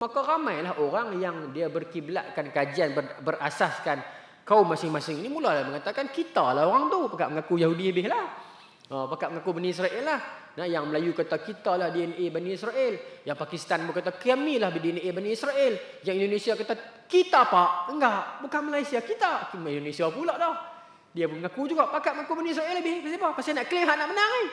Maka ramailah orang yang dia berkiblatkan kajian berasaskan kaum masing-masing ini mulalah mengatakan kita lah orang tu, pakat mengaku Yahudi habis lah. Pakat mengaku Bani Israel lah. Nah, yang Melayu kata kita lah DNA Bani Israel, yang Pakistan pun kata kami lah DNA Bani Israel, yang Indonesia kata kita pak, enggak, bukan Malaysia kita Indonesia pula dah. Dia pun mengaku juga pakat mengaku Bani Israel habis. Pasal apa? Pasal nak claim hak nak menang ni.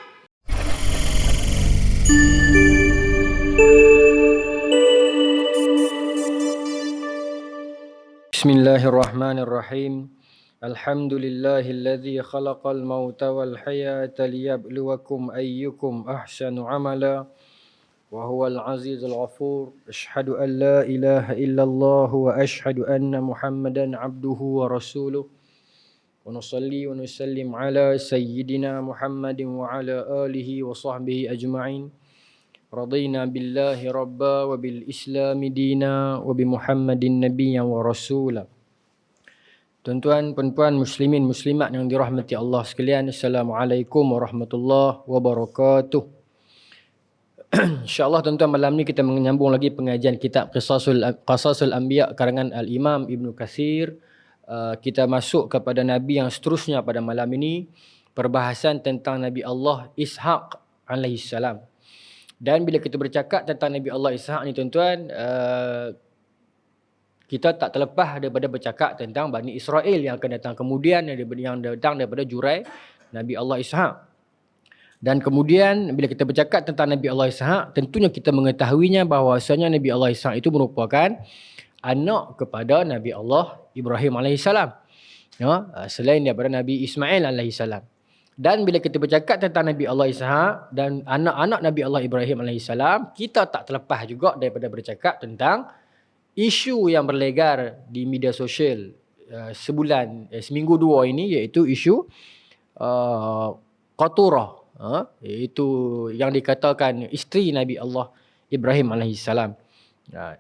Bismillahirrahmanirrahim. Alhamdulillahilladzi khalaqal mauta wal hayata liyabluwakum ayyukum ahsanu amala wa huwal azizul ghafur. Asyhadu an la ilaha illallah wa asyhadu anna Muhammadan abduhu wa rasuluh. Wa nusalli wa nusallim ala sayyidina Muhammadin wa ala alihi wa sahbihi ajma'in. Radina billahi rabba wa bil islami dina wa bi Muhammadin nabiyyan wa rasula. Tuan-tuan, puan-puan, muslimin, muslimat yang dirahmati Allah sekalian, Assalamualaikum warahmatullahi wabarakatuh. InsyaAllah tuan-tuan, malam ni kita menyambung lagi pengajian kitab Qasasul Anbiya karangan Al-Imam Ibn Katsir. Kita masuk kepada Nabi yang seterusnya pada malam ini, perbahasan tentang Nabi Allah Ishaq alaihissalam. Dan bila kita bercakap tentang Nabi Allah Ishaq ni tuan-tuan, kita tak terlepas daripada bercakap tentang Bani Israel yang akan datang kemudian, yang datang daripada jurai Nabi Allah Ishaq. Dan kemudian bila kita bercakap tentang Nabi Allah Ishaq, tentunya kita mengetahuinya bahawasanya Nabi Allah Ishaq itu merupakan anak kepada Nabi Allah Ibrahim AS. Selain daripada Nabi Ismail AS. Dan bila kita bercakap tentang Nabi Allah Ishaq dan anak-anak Nabi Allah Ibrahim AS, kita tak terlepas juga daripada bercakap tentang isu yang berlegar di media sosial seminggu dua ini, iaitu isu Qaturah, iaitu yang dikatakan isteri Nabi Allah Ibrahim AS.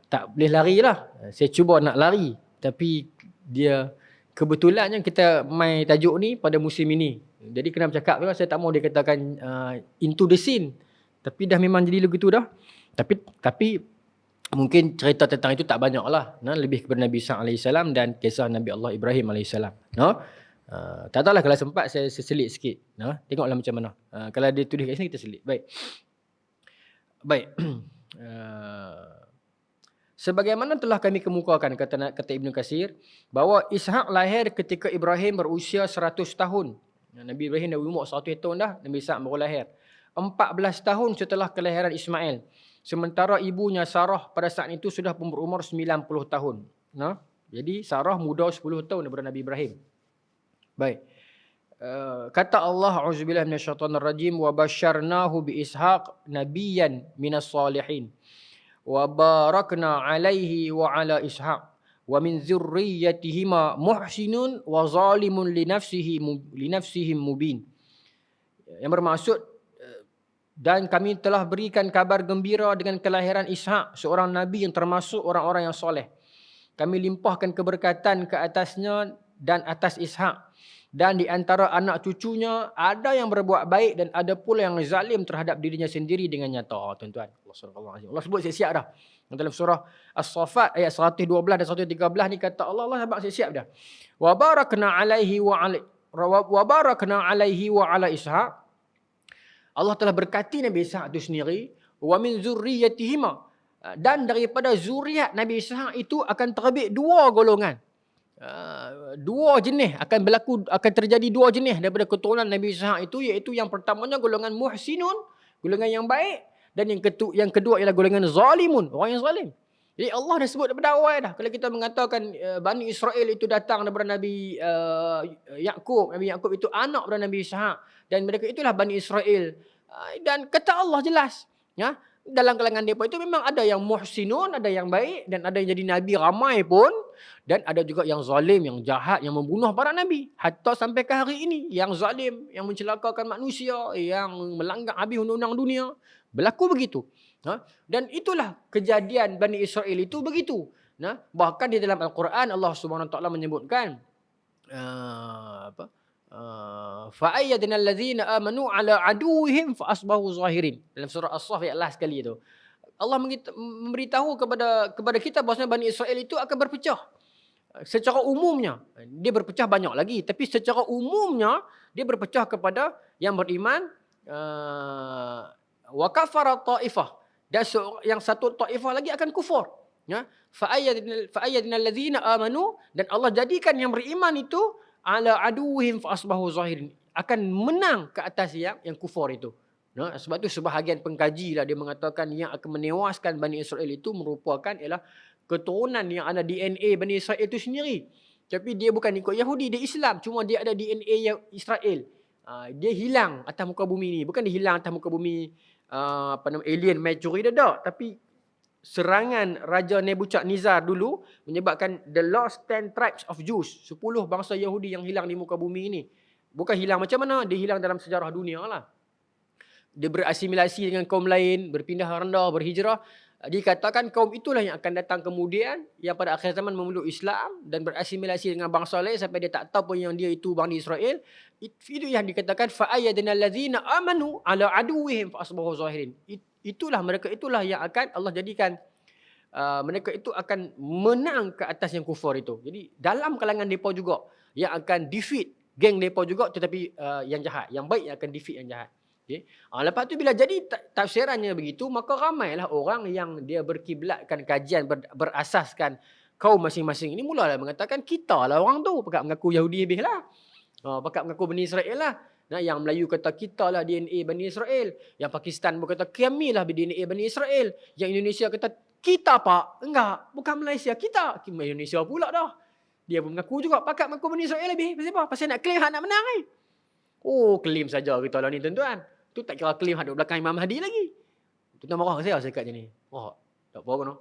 Tak boleh larilah. Saya cuba nak lari, tapi dia kebetulannya kita main tajuk ni pada musim ini. Jadi kena bercakap, saya tak mahu dia katakan into the scene, tapi dah memang jadi begitu dah. Tapi mungkin cerita tentang itu tak banyak lah. Lebih kepada Nabi Ishaq AS dan kisah Nabi Allah Ibrahim AS. Tak tahulah, kalau sempat saya selit sikit. Tengoklah macam mana. Kalau dia tulis kat sini, kita selit. Baik. Sebagaimana telah kami kemukakan, kata Ibn Katsir, bahawa Ishaq lahir ketika Ibrahim berusia 100 tahun. Nabi Ibrahim dah umur 100 tahun dah, Nabi Ishaq baru lahir. 14 tahun setelah kelahiran Ismail. Sementara ibunya Sarah pada saat itu sudah berumur 90 tahun. Jadi Sarah muda 10 tahun daripada Nabi Ibrahim. Baik. Kata Allah, auzubillahi minasyaitonir rajim, wa basyarnahu bi Ishaq nabiyyan minas salihin. Wa barakna alaihi wa ala Ishaq wa min dzurriyyatihima muhsinun wa zalimun li nafsihi mubin. Yang bermaksud, dan kami telah berikan kabar gembira dengan kelahiran Ishaq, seorang nabi yang termasuk orang-orang yang soleh. Kami limpahkan keberkatan ke atasnya dan atas Ishaq. Dan di antara anak cucunya ada yang berbuat baik dan ada pula yang zalim terhadap dirinya sendiri dengan nyata. Tuan-tuan, Allah sebut siap-siap dah. Dalam surah As-Saffat ayat 112 dan 113 ni kata Allah sebab siap-siap dah. Wa barakna alaihi wa ala Ishaq. Allah telah berkati Nabi Ishaq itu sendiri. Wa min zurriyyatihima. Dan daripada zuriat Nabi Ishaq itu akan terbit dua golongan. Dua jenis akan terjadi dua jenis daripada keturunan Nabi Ishaq itu, iaitu yang pertamanya golongan muhsinun, golongan yang baik, dan yang kedua ialah golongan zalimun, orang yang zalim. Jadi Allah dah sebut daripada awal dah. Kalau kita mengatakan Bani Israel itu datang daripada Nabi Yaqub, Nabi Yaqub itu anak daripada Nabi Ishaq, dan mereka itulah Bani Israel. Dan kata Allah jelas, dalam kalangan mereka itu memang ada yang muhsinun, ada yang baik, dan ada yang jadi nabi ramai pun, dan ada juga yang zalim, yang jahat, yang membunuh para nabi. Hatta sampai ke hari ini, yang zalim, yang mencelakakan manusia, yang melanggar habis undang-undang dunia, berlaku begitu. Dan itulah kejadian Bani Israel itu begitu. Bahkan di dalam Al-Quran Allah Subhanahu Wa Taala menyebutkan fa'ayyadna allazina amanu ala aduwwihim fa asbahu zahirin. Dalam surah As-Saff ayat last sekali tu. Allah memberitahu kepada kita bahawa Bani Israel itu akan berpecah. Secara umumnya dia berpecah banyak lagi, tapi secara umumnya dia berpecah kepada yang beriman wa kafara ta'ifah, dan yang satu ta'ifah lagi akan kufur, ya. Fa ayyadna allazina amanu, dan Allah jadikan yang beriman itu ala aduwwihim fa asbahu zahirin, akan menang ke atas yang kufur itu. Nah, sebab tu sebahagian pengkaji lah dia mengatakan yang akan menewaskan Bani Israel itu merupakan ialah keturunan yang ada DNA Bani Israel itu sendiri. Tapi dia bukan ikut Yahudi, dia Islam, cuma dia ada DNA yang Israel. Dia hilang atas muka bumi ni. Bukan dia hilang atas muka bumi alien meteor dia tak, tapi serangan Raja Nebuchadnezzar dulu menyebabkan the lost 10 tribes of Jews, 10 bangsa Yahudi yang hilang di muka bumi ini. Bukan hilang macam mana, dia hilang dalam sejarah dunia lah. Dia berasimilasi dengan kaum lain, berpindah rendah, berhijrah. Dikatakan kaum itulah yang akan datang kemudian, yang pada akhir zaman memeluk Islam dan berasimilasi dengan bangsa lain sampai dia tak tahu pun yang dia itu Bani Israel. Itu yang dikatakan fa'ayyadna allazina amanu ala aduwwihim fa asbahu zahirin. Itulah mereka itulah yang akan Allah jadikan mereka itu akan menang ke atas yang kufur itu. Jadi dalam kalangan mereka juga yang akan defeat geng mereka juga, tetapi yang jahat, yang baik yang akan defeat yang jahat. Okay. Lepas tu bila jadi tafsirannya begitu, maka ramailah orang yang dia berkiblatkan kajian berasaskan kaum masing-masing ini mulalah mengatakan kita lah orang tu, pakat mengaku Yahudi habis lah. Pakat mengaku Bani Israel lah. Nah, yang Melayu kata kita lah DNA Bani Israel, yang Pakistan berkata kami lah DNA Bani Israel, yang Indonesia kata kita pak, enggak, bukan Malaysia, kita Indonesia pula dah. Dia pun mengaku juga pakat mengaku Bani Israel habis. Pasal apa? Pasal nak claim hak nak menang ni. Oh, claim saja kita lah ni tuan-tuan. Tu tak kira claim hak duduk belakang Imam Mahdi lagi. Tuan-tuan marah saya cakap macam ni. Oh, tak apa kan.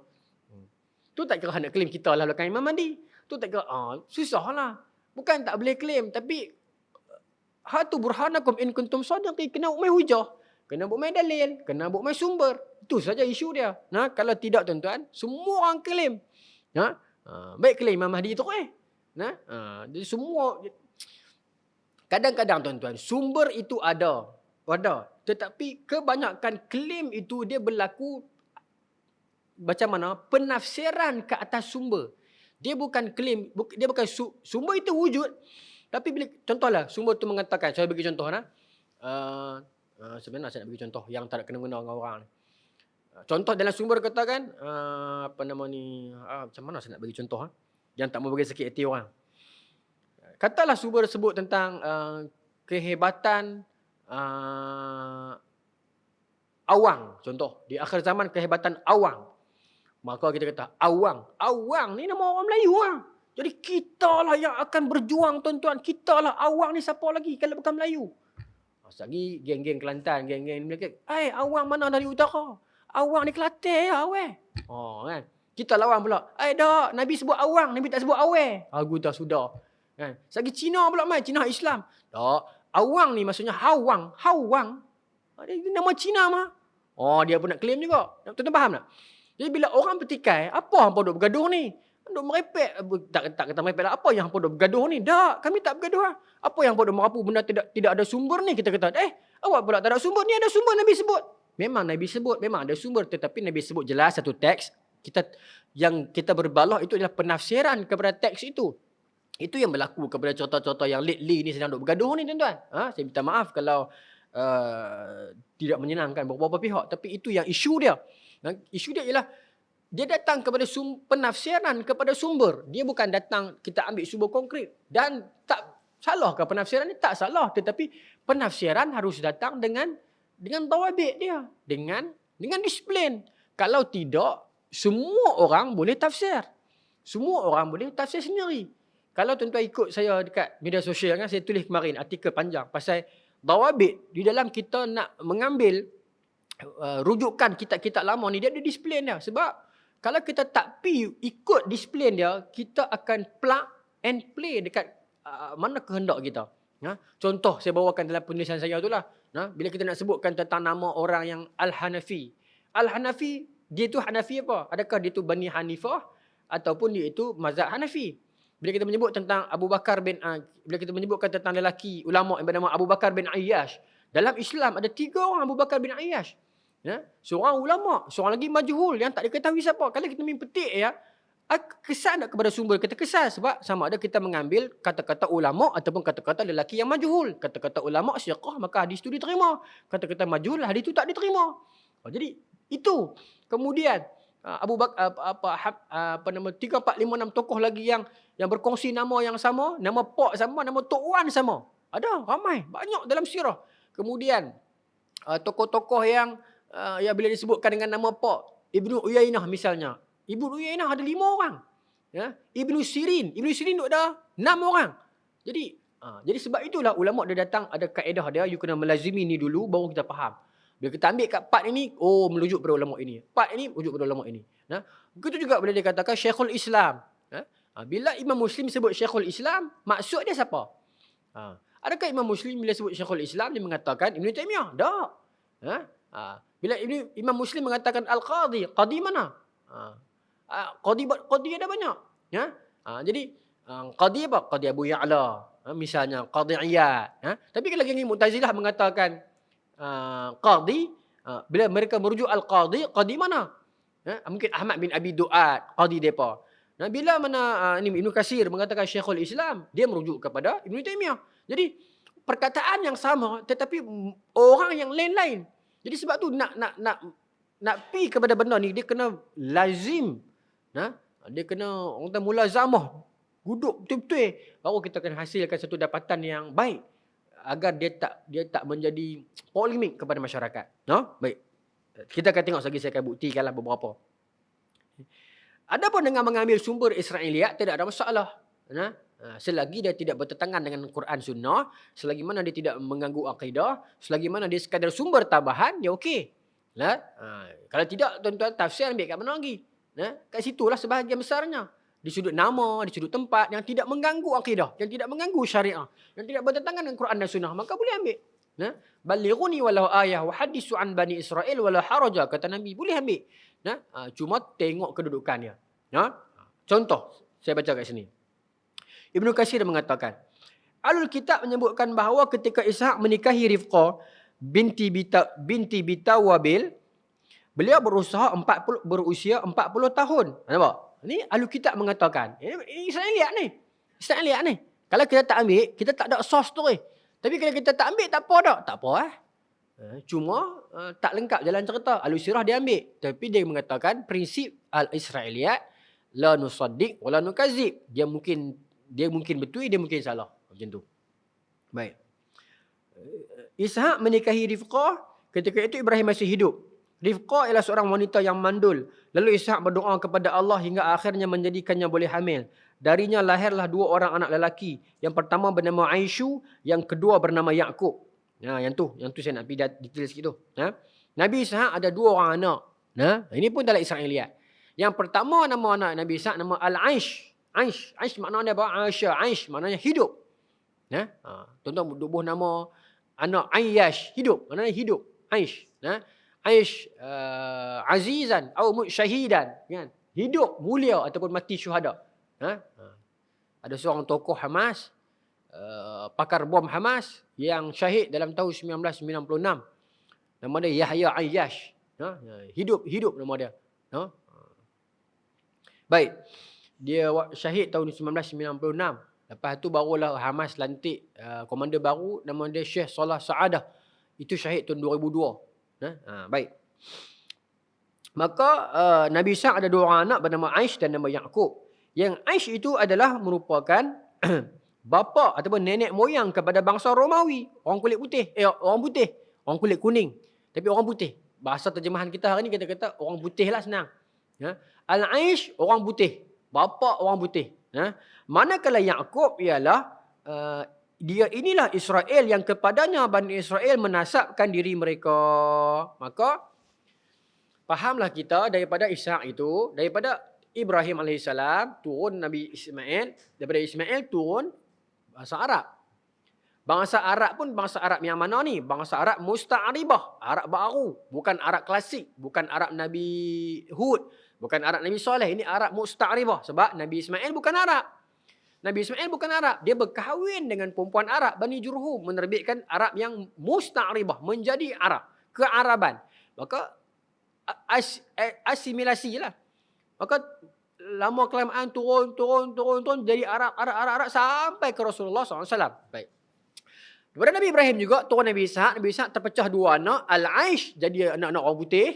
Tu tak kira nak claim kita lah belakang Imam Mahdi. Tu tak kira, susah lah. Bukan tak boleh claim, tapi hatu burhanakum in kuntum shadiqin, kena buat main hujah, kena buat main dalil, kena buat main sumber. Itu saja isu dia. Nah, kalau tidak tuan-tuan, semua orang claim. Baik claim Imam Mahdi itu Nah, jadi semua kadang-kadang tuan-tuan, sumber itu ada, tetapi kebanyakan claim itu dia berlaku macam mana? Penafsiran ke atas sumber. Dia bukan claim, dia bukan sumber itu wujud. Tapi bila contohlah sumber tu mengatakan, saya bagi contoh sebenarnya saya nak bagi contoh yang tak kena-mena dengan orang ni. Contoh dalam sumber katakan macam mana saya nak bagi contoh yang tak mau bagi sakit hati orang. Katalah sumber sebut tentang kehebatan awang, contoh di akhir zaman kehebatan awang. Maka kita kata awang ni nama orang Melayu Jadi kita lah yang akan berjuang tuan-tuan. Kita lah awang ni siapa lagi kalau bukan Melayu. Lagi geng-geng Kelantan, geng-geng Melaka. Awang mana dari utara? Awang ni Kelantan ya weh. Kan. Kita lawan pula. Dak, Nabi sebut awang, Nabi tak sebut awe. Aku dah sudah. Kan. Lagi Cina pula Cina Islam. Tak, awang ni maksudnya hawang. Dia nama Cina mah. Dia pun nak claim juga. Tuan-tuan faham tak? Jadi bila orang bertikai, apa hangpa duk bergaduh ni? Duk merepek, tak kata merepek lah. Apa yang hangpa duk bergaduh ni? Tak, kami tak bergaduh Apa yang hangpa duk merapu benda tidak ada sumber ni? Kita kata, awak pula tak ada sumber. Ni ada sumber Nabi sebut. Memang Nabi sebut, memang ada sumber. Tetapi Nabi sebut jelas satu teks. Yang kita berbalah itu adalah penafsiran kepada teks itu. Itu yang berlaku kepada contoh-contoh yang lately ni sedang duk bergaduh ni tuan-tuan. Saya minta maaf kalau tidak menyenangkan beberapa pihak. Tapi itu yang isu dia. Isu dia ialah dia datang kepada penafsiran kepada sumber. Dia bukan datang kita ambil sumber konkret. Dan tak salah ke penafsiran ni? Tak salah. Tetapi penafsiran harus datang dengan dawabit dia. Dengan disiplin. Kalau tidak, semua orang boleh tafsir. Semua orang boleh tafsir sendiri. Kalau tuan-tuan ikut saya dekat media sosial, saya tulis kemarin artikel panjang pasal dawabit di dalam kita nak mengambil rujukan kitab-kitab lama ni, dia ada disiplin dia. Sebab kalau kita tak ikut disiplin dia, kita akan plug and play dekat mana kehendak kita. Contoh saya bawakan dalam penulisan saya itulah. Bila kita nak sebutkan tentang nama orang yang Al-Hanafi. Al-Hanafi, dia tu Hanafi apa? Adakah dia tu Bani Hanifah ataupun dia itu mazhab Hanafi? Bila kita menyebut tentang bila kita menyebutkan tentang lelaki ulama yang bernama Abu Bakar bin Ayyash, dalam Islam ada 3 orang Abu Bakar bin Ayyash. Ya, seorang ulama, seorang lagi majhul yang tak diketahui siapa. Kalau kita main petik ya, kesan tak kepada sumber kita kesan sebab sama ada kita mengambil kata-kata ulama ataupun kata-kata lelaki yang majhul. Kata-kata ulama siqah maka hadis itu diterima. Kata-kata majhul hadis itu tak diterima. Jadi itu. Kemudian Abu Bakar apa nama 3 4 5 6 tokoh lagi yang berkongsi nama yang sama, nama pak sama, nama tok wan sama. Ada ramai, banyak dalam sirah. Kemudian tokoh-tokoh yang bila disebutkan dengan nama pak, Ibnu Uyainah misalnya. Ibnu Uyainah ada 5 orang. Ya, Ibnu Sirin tu ada 6 orang. Jadi sebab itulah ulama dia datang ada kaedah dia, you kena melazimi ni dulu baru kita faham. Bila kita ambil kat part ini, merujuk pada ulama ini. Part ini merujuk pada ulama ini. Nah, begitu juga bila dia katakan Syekhul Islam. Bila Imam Muslim sebut Syekhul Islam, maksud dia siapa? Adakah Imam Muslim bila sebut Syekhul Islam dia mengatakan Ibnu Taimiyah? Tak. Bila Imam Muslim mengatakan Al-Qadhi, qadi mana? Qadi ada banyak. Ya? Jadi qadi apa? Qadi Abu Ya'la. Misalnya Qadi Iyad. Tapi kalau lagi Mu'tazilah mengatakan qadi, bila mereka merujuk al-qadi, qadi mana? Mungkin Ahmad bin Abi Du'ad, qadi depa. Nah, bila mana Ibnu Katsir mengatakan Syekhul Islam, dia merujuk kepada Ibnu Taimiyah. Jadi perkataan yang sama tetapi orang yang lain-lain. Jadi sebab tu nak pi kepada benda ni dia kena lazim. Dia kena orang kata mulazamah. Duduk betul-betul baru kita akan hasilkan satu dapatan yang baik agar dia tak menjadi polemik kepada masyarakat. Baik. Kita akan tengok lagi, saya akan buktikanlah beberapa. Adapun dengan mengambil sumber Israiliyat tidak ada masalah. Selagi dia tidak bertentangan dengan Quran Sunnah, selagi mana dia tidak mengganggu akidah, selagi mana dia sekadar sumber tambahan, dia okey. Kalau tidak, tuan-tuan tafsir ambil kat mana lagi? Kat situlah sebahagian besarnya. Di sudut nama, di sudut tempat yang tidak mengganggu akidah, yang tidak mengganggu syariah, yang tidak bertentangan dengan Quran dan Sunnah, maka boleh ambil. Balighuni walau ayah wa hadithu an bani Israel wala haraja, kata Nabi, boleh ambil. Cuma tengok kedudukannya. Contoh, saya baca kat sini. Ibnu Katsir mengatakan, Alul Kitab menyebutkan bahawa ketika Ishaq menikahi Rifqah binti Bitawabil, beliau berusia 40 tahun. Nampak? Ni Alul Kitab mengatakan. Ini Israiliyat ni. Kalau kita tak ambil, kita tak ada source tu. Tapi kalau kita tak ambil, tak apa tak? Tak apa. Cuma tak lengkap jalan cerita. Alul Sirah dia ambil. Tapi dia mengatakan prinsip Al-Israiliyat la nusaddiq wa la nukazib. Dia mungkin betul, dia mungkin salah. Macam tu. Baik. Ishaq menikahi Rifqah ketika itu Ibrahim masih hidup. Rifqah ialah seorang wanita yang mandul. Lalu Ishaq berdoa kepada Allah hingga akhirnya menjadikannya boleh hamil. Darinya lahirlah 2 orang anak lelaki. Yang pertama bernama Aisyu, yang kedua bernama Yaqub. Yang tu saya nak pergi detail sikit tu. Nabi Ishaq ada 2 orang anak. Ini pun dalam Israiliyat. Yang pertama nama anak Nabi Ishaq nama Al-Aish. Aish maknanya apa? Aisyah. Aish maknanya hidup. Tuan-tuan bubuh nama anak Ayyash, hidup. Maknanya hidup. Aish. Aish azizan atau syahidan, kan? Hidup mulia ataupun mati syuhada. Ada seorang tokoh Hamas, pakar bom Hamas yang syahid dalam tahun 1996. Nama dia Yahya Ayyash. Hidup nama dia. Baik. Dia syahid tahun 1996. Lepas tu barulah Hamas lantik komander baru, nama dia Syekh Salah Sa'adah. Itu syahid tahun 2002. Baik. Maka Nabi Ishaq ada 2 orang anak bernama Aish dan nama Yaqub. Yang Aish itu adalah merupakan bapa ataupun nenek moyang kepada bangsa Romawi, orang kulit putih, orang kulit kuning, tapi orang putih. Bahasa terjemahan kita hari ni kita kata orang putih lah, senang. Al-Aish orang putih, bapa orang putih. Manakala Yaqub ialah dia inilah Israel yang kepadanya Bani Israel menasabkan diri mereka. Maka fahamlah kita daripada Ishaq itu, daripada Ibrahim AS turun Nabi Ismail, daripada Ismail turun bahasa Arab. Bangsa Arab pun bangsa Arab yang mana ni? Bangsa Arab musta'ribah, Arab baru, bukan Arab klasik, bukan Arab Nabi Hud, bukan Arab Nabi Saleh. Ini Arab musta'ribah sebab Nabi Ismail bukan Arab. Nabi Ismail bukan Arab, dia berkahwin dengan perempuan Arab, Bani Jurhum, menerbitkan Arab yang musta'ribah, menjadi Arab, kearaban. Maka asimilasi lah. Maka lama kelamaan turun jadi Arab sampai ke Rasulullah SAW. Baik. Daripada Nabi Ibrahim juga turun Nabi Ishak. Nabi Ishak terpecah dua anak. Al-Aish jadi anak-anak orang putih,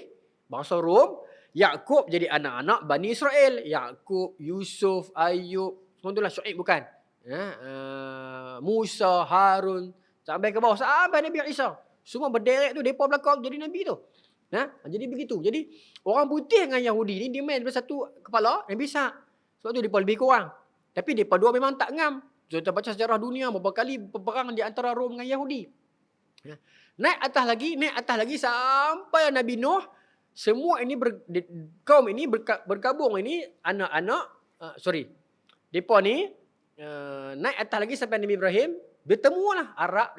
bangsa Rom. Yakub jadi anak-anak Bani Israel. Yakub, Yusuf, Ayub, semua itulah. Syuaib bukan. Musa, Harun, sampai ke bawah sampai Nabi Isa. Semua berderet tu depa belakang jadi nabi tu. Jadi begitu. Jadi orang putih dengan Yahudi ni dia main bersatu kepala Nabi Ishak. Sebab tu depa lebih kurang. Tapi depa dua memang tak ngam. Kita baca sejarah dunia berapa kali perang di antara Rom dengan Yahudi. Naik atas lagi sampai Nabi Nuh. Semua ini kaum ini bergabung ini anak-anak depa ni naik atas lagi sampai Nabi Ibrahim, bertemulah Arab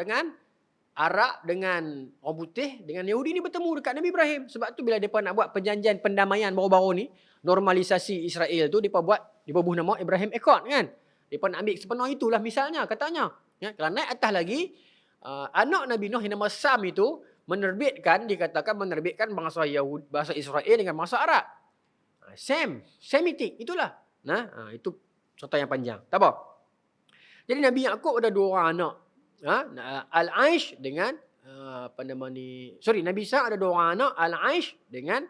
dengan orang putih dengan Yahudi ni bertemu dekat Nabi Ibrahim. Sebab tu bila depa nak buat perjanjian pendamaian baru-baru ni, normalisasi Israel tu depa buh nama Abraham Accord kan. Depa nak ambil sepenuh itulah misalnya katanya. Kalau naik atas lagi anak Nabi Nuh yang nama Sam itu dikatakan menerbitkan bangsa Yahudi, bahasa Israel dengan bangsa Arab. Semitic itulah. Itu cerita yang panjang. Tak apa. Jadi Nabi Yakub ada dua orang anak. Al-Aish dengan Nabi Ishak ada dua orang anak, Al-Aish dengan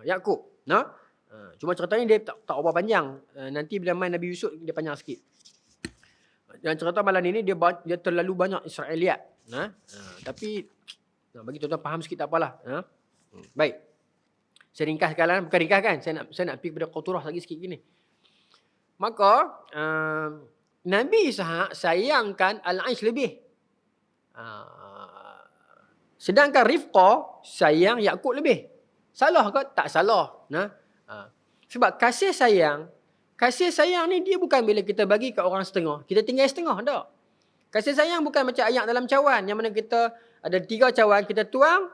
Yakub. Cuma ceritanya dia tak apa panjang. Nanti bila main Nabi Yusuf dia panjang sikit. Dan cerita malam ini dia terlalu banyak Israeliat. Tapi bagi tuan-tuan faham sikit tak apalah. Baik. Saya ringkaskan lah, bukan ringkaskan. Saya nak pergi pada Qaturah lagi sikit gini. Maka Nabi Ishak sayangkan Al-Aish lebih. Sedangkan Rifqah sayang Yakub lebih. Salah ke? Tak salah. Sebab kasih sayang ni dia bukan bila kita bagi kat orang setengah, kita tinggal setengah, tak. Kasih sayang bukan macam ayat dalam cawan yang mana kita ada 3 cawan, kita tuang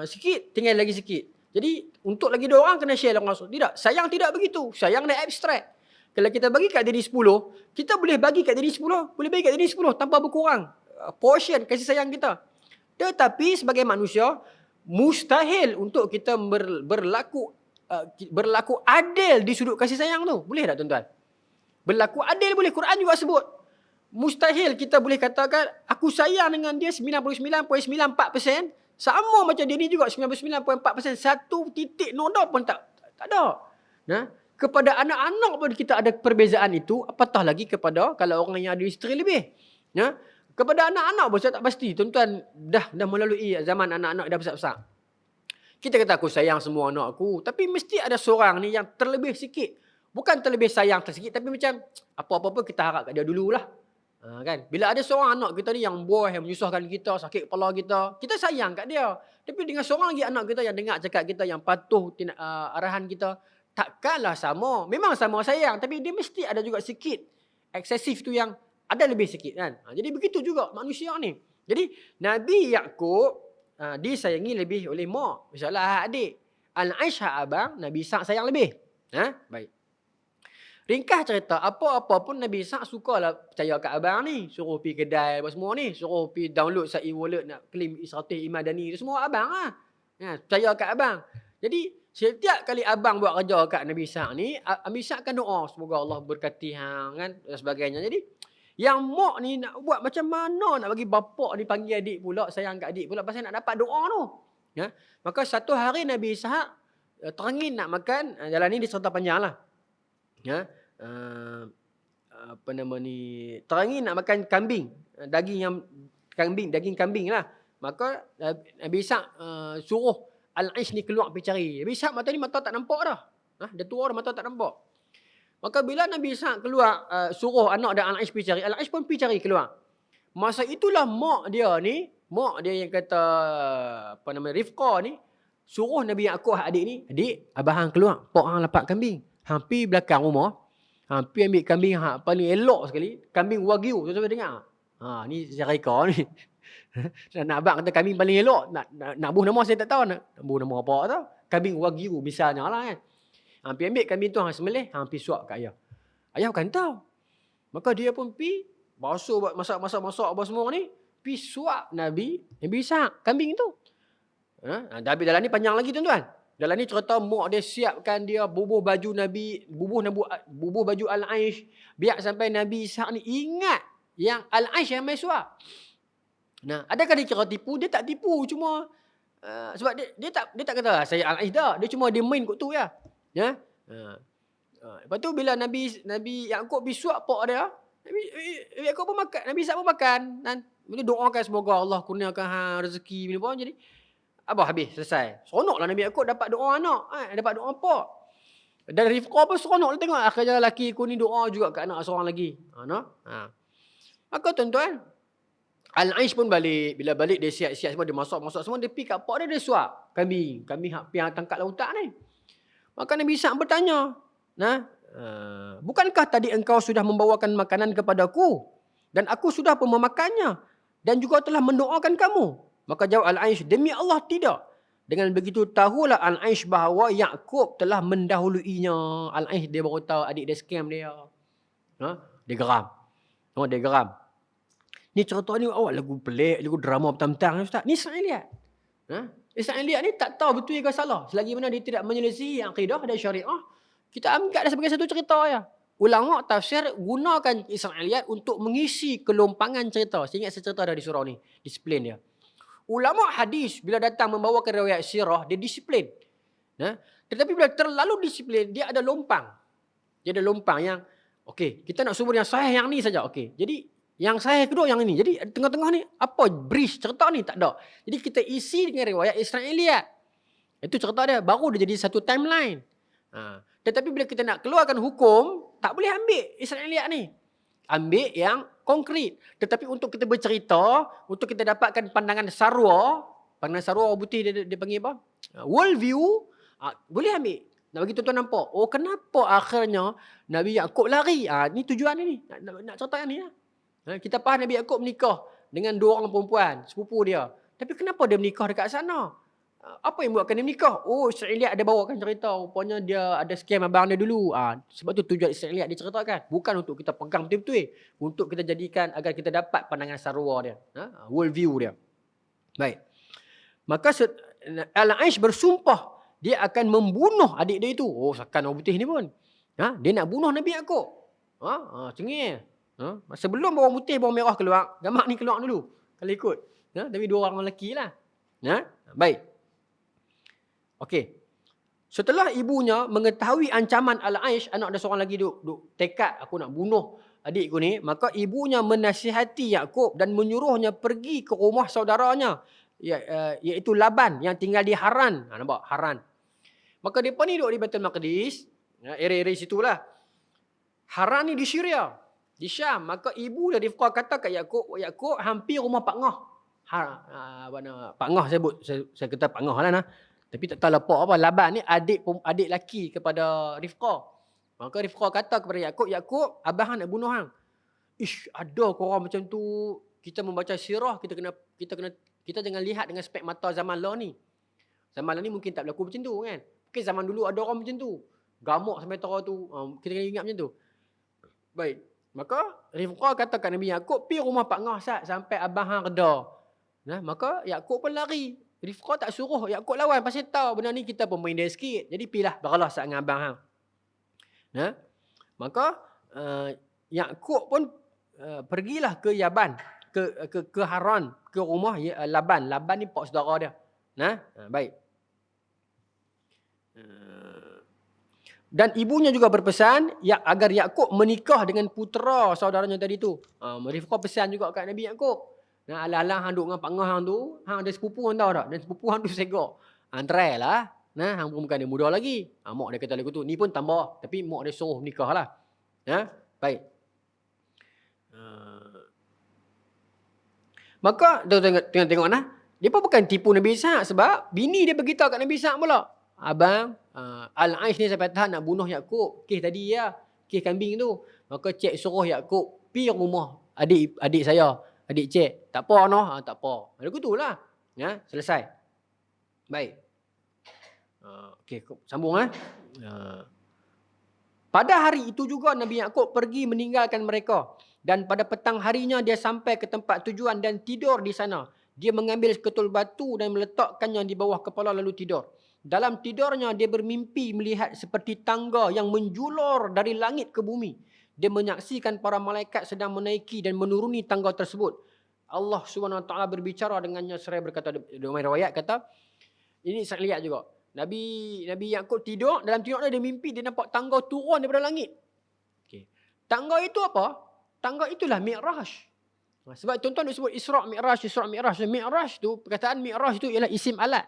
sikit, tinggal lagi sikit. Jadi untuk lagi 2 orang kena share lah orang. Tidak, sayang tidak begitu. Sayang dia abstrak. Kalau kita bagi kat diri 10, kita boleh bagi kat diri 10, boleh bagi kat diri 10 tanpa berkurang portion kasih sayang kita. Tetapi sebagai manusia mustahil untuk kita berlaku adil di sudut kasih sayang tu. Boleh tak tuan-tuan? Berlaku adil boleh. Quran juga sebut. Mustahil kita boleh katakan aku sayang dengan dia 99.94%, sama macam dia ni juga 99.4%, satu titik noda pun tak ada. Kepada anak-anak pun kita ada perbezaan itu, apatah lagi kepada kalau orang yang ada isteri lebih. Kepada anak-anak pun saya tak pasti. Tuan-tuan dah melalui zaman anak-anak dah besar-besar. Kita kata aku sayang semua anak aku, tapi mesti ada seorang ni yang terlebih sikit. Bukan terlebih sayang tersikit, tapi macam apa-apa kita harap kat dia dululah. Kan? Bila ada seorang anak kita ni yang boy, yang menyusahkan kita, sakit kepala kita sayang kat dia. Tapi dengan seorang lagi anak kita yang dengar cakap kita, yang patuh arahan kita, takkanlah sama. Memang sama sayang, tapi dia mesti ada juga sikit eksesif tu yang ada lebih sikit kan. Jadi begitu juga manusia ni. Jadi Nabi Yakub disayangi lebih oleh mak. Misalnya adik. Al-Aish abang, Nabi Ishak sayang lebih. Baik. Ringkas cerita, apa-apa pun Nabi Ishak sukalah percaya kat abang ni. Suruh pergi kedai apa semua ni. Suruh pergi download e-wallet nak claim Isratih Imadani. Semua abang lah. Percaya kat abang. Jadi setiap kali abang buat kerja kat Nabi Ishak ni, Nabi Ishak akan doa semoga Allah berkati hang kan dan sebagainya. Jadi yang mak ni nak buat macam mana nak bagi bapak ni panggil adik pula, sayang kat adik pula pasal nak dapat doa tu. Maka satu hari Nabi Ishak terangin nak makan, jalan ni dicerita panjang lah. Terangin nak makan kambing, daging kambing lah. Maka Nabi Ishak suruh Al-Aish ni keluar pergi cari. Nabi Ishak mata tak nampak dah. Dia tua dah, mata tak nampak. Maka bila Nabi Ishak keluar suruh anak dan Al-Aish pergi cari, Al-Aish pun pergi cari keluar. Masa itulah mak dia yang kata Rifqah ni suruh Nabi Yakub adik ni, adik abang hang keluar, pak hang lapak kambing. Hang pergi belakang rumah, hang pergi ambil kambing hang paling elok sekali, kambing Wagyu. Tuan-tuan dengar? Ni Syarika ni. Nak abang kata kambing paling elok, nak buh nama saya tak tahu, nak buh nama apa tau. Kambing Wagyu misalnya lah kan. Hang pergi ambil kambing tu, hang sembelih, hang pergi suap kat ayah. Ayah bukan tahu. Maka dia pun pergi basuh, masak apa semua ni, pergi suap Nabi Ishak kambing tu. Tapi dalam ni panjang lagi tuan-tuan. Dalam ni cerita mak dia siapkan dia bubuh baju Nabi, bubuh baju Al-Aish. Biar sampai Nabi Ishak ni ingat yang Al-Aish yang mesua. Adakah dia kira tipu? Dia tak tipu, cuma sebab dia tak kata saya Al-Aish dah. Dia cuma dia main kot tu ya. Lepas tu bila Nabi Yaakob pergi suap pak dia, Nabi Yaakob pun makan, Nabi Ishak pun makan. Dan dia doakan semoga Allah kurniakan rezeki ni pun. Jadi habis selesai. Seronoklah Nabi Yaakob dapat doa anak, dapat doa pak. Dan Rifqah pun seronok lah tengok akhirnya lelaki aku ni doa juga ke anak seorang lagi. Maka tuan-tuan, Al-Aish pun balik. Bila balik dia siap-siap semua, dia masak semua, dia pergi kat pak dia suap kambing hak piang tangkap lautan ni. Maka Nabi Ishak bertanya, bukankah tadi engkau sudah membawakan makanan kepadaku dan aku sudah pun memakannya dan juga telah mendoakan kamu? Maka jawab Al-Aish, demi Allah tidak. Dengan begitu tahulah Al-Aish bahawa Yaakob telah mendahuluinya. Al-Aish dia baru tahu adik dia scam dia. Dia geram. Dia geram. Ni cerita ni lagu pelik, lagu drama petang-petang Ustaz. Ni Israeliat. Israeliat ni tak tahu betul ke salah. Selagi mana dia tidak menyelesaikan akidah dan syariah, kita ambil dah sebagai satu cerita ya. Ulama tafsir gunakan Israeliat untuk mengisi kelompangan cerita. Saya ingat cerita dah di surau ni, disiplin dia. Ulama hadis bila datang membawakan riwayat sirah, dia disiplin. Tetapi bila terlalu disiplin, dia ada lompang. Dia ada lompang yang, okey, kita nak sumber yang sahih yang ni saja. Okey, jadi yang sahih kedua yang ini. Jadi tengah-tengah ni, apa bridge cerita ni? Tak ada. Jadi kita isi dengan riwayat Israeliat. Itu cerita dia. Baru dia jadi satu timeline. Tetapi bila kita nak keluarkan hukum, tak boleh ambil Israeliat ni. Ambil yang konkret. Tetapi untuk kita bercerita, untuk kita dapatkan pandangan sarwa orang putih dia panggil apa? World view, boleh ambil. Nak bagi tuan-tuan nampak. Oh, kenapa akhirnya Nabi Yaakob lari? Ni tujuan ni. Nak cerita yang ni lah. Kita faham Nabi Yaakob menikah dengan 2 orang perempuan, sepupu dia. Tapi kenapa dia menikah dekat sana? Apa yang buatkan dia menikah? Oh, Israeliat ada bawakan cerita. Rupanya dia ada scam abang dia dulu. Sebab tu tujuan Israeliat diceritakan. Bukan untuk kita pegang betul-betul. Untuk kita jadikan agar kita dapat pandangan sarwa dia. World view dia. Baik. Maka Al-Aish bersumpah dia akan membunuh adik dia itu. Oh, sakan orang putih ni pun. Dia nak bunuh Nabi Yaakob. Cengih. Sebelum bawang putih, bawang merah keluar, gamak ni keluar dulu. Kalau ikut. Tapi 2 orang lelaki lah. Baik. Okey. Setelah ibunya mengetahui ancaman Al-Aish, anak dia seorang lagi duk tekad aku nak bunuh adikku ni, maka ibunya menasihati Yaakob dan menyuruhnya pergi ke rumah saudaranya, iaitu Laban yang tinggal di Haran. Nampak? Haran. Maka mereka ni duduk di Baitul Maqdis, area-area situlah. Haran ni di Syria, di Syam. Maka ibu dia Rifqah kata kat Yaakob hampir rumah Pak Ngah. Pak Ngah saya kata Pak Ngah lah. Tapi tak tahu apa. Laban ni adik laki kepada Rifqah. Maka Rifqah kata kepada Yaakob, abang nak bunuh hang. Ish, ada korang macam tu. Kita membaca sirah, kita jangan lihat dengan spek mata zaman law ni. Zaman law ni mungkin tak berlaku macam tu kan. Mungkin zaman dulu ada orang macam tu. Gamuk sampai tera tu. Kita kena ingat macam tu. Baik. Maka Rifqah kata kat Nabi Yaakob, pergi rumah Pak Ngah sampai abang hang reda. Maka Yaakob pun lari. Rifqah tak suruh Yaakob lawan, pasal tahu benda ni kita pemain dia sikit. Jadi pilah beralah sat dengan abang hang. Maka Yaakob pun pergilah ke Yaban, ke Haran, ke rumah Laban. Laban ni pak saudara dia. Baik. Dan ibunya juga berpesan agar Yaakob menikah dengan putera saudaranya tadi tu. Rifqah pesan juga kat Nabi Yaakob. Alah-alah hang duk dengan Pak Ngah hang tu, hang ada sepupu hang tahu tak? Dan sepupu hang tu segak. Try lah. Hang pun bukan dia muda lagi. Mak dia kata lagu tu. Ni pun tambah. Tapi mak dia suruh menikah lah. Baik. Maka tengok dia pun bukan tipu Nabi Ishak. Sebab bini dia beritahu kat Nabi Ishak pula. Abang, Al-Aish ni sampai tahan nak bunuh Yaakob. Kes tadi ya. Kes kambing tu. Maka cik suruh Yaakob pergi rumah adik saya. Adik cik, tak apa noh, tak apa. Lagu tu lah. Selesai. Baik. Okey, sambung Pada hari itu juga Nabi Yaakob pergi meninggalkan mereka. Dan pada petang harinya dia sampai ke tempat tujuan dan tidur di sana. Dia mengambil seketul batu dan meletakkannya di bawah kepala lalu tidur. Dalam tidurnya dia bermimpi melihat seperti tangga yang menjulur dari langit ke bumi. Dia menyaksikan para malaikat sedang menaiki dan menuruni tangga tersebut. Allah Subhanahu Wa Taala berbicara dengannya seraya berkata, dalam riwayat kata, ini saya lihat juga. Nabi Yakub tidur, dalam tidurnya dia mimpi dia nampak tangga turun daripada langit. Okay. Tangga itu apa? Tangga itulah Mi'raj. Sebab tuan-tuan disebut Isra' Mi'raj, Isra' Mi'raj. Mi'raj tu, perkataan Mi'raj tu ialah isim alat.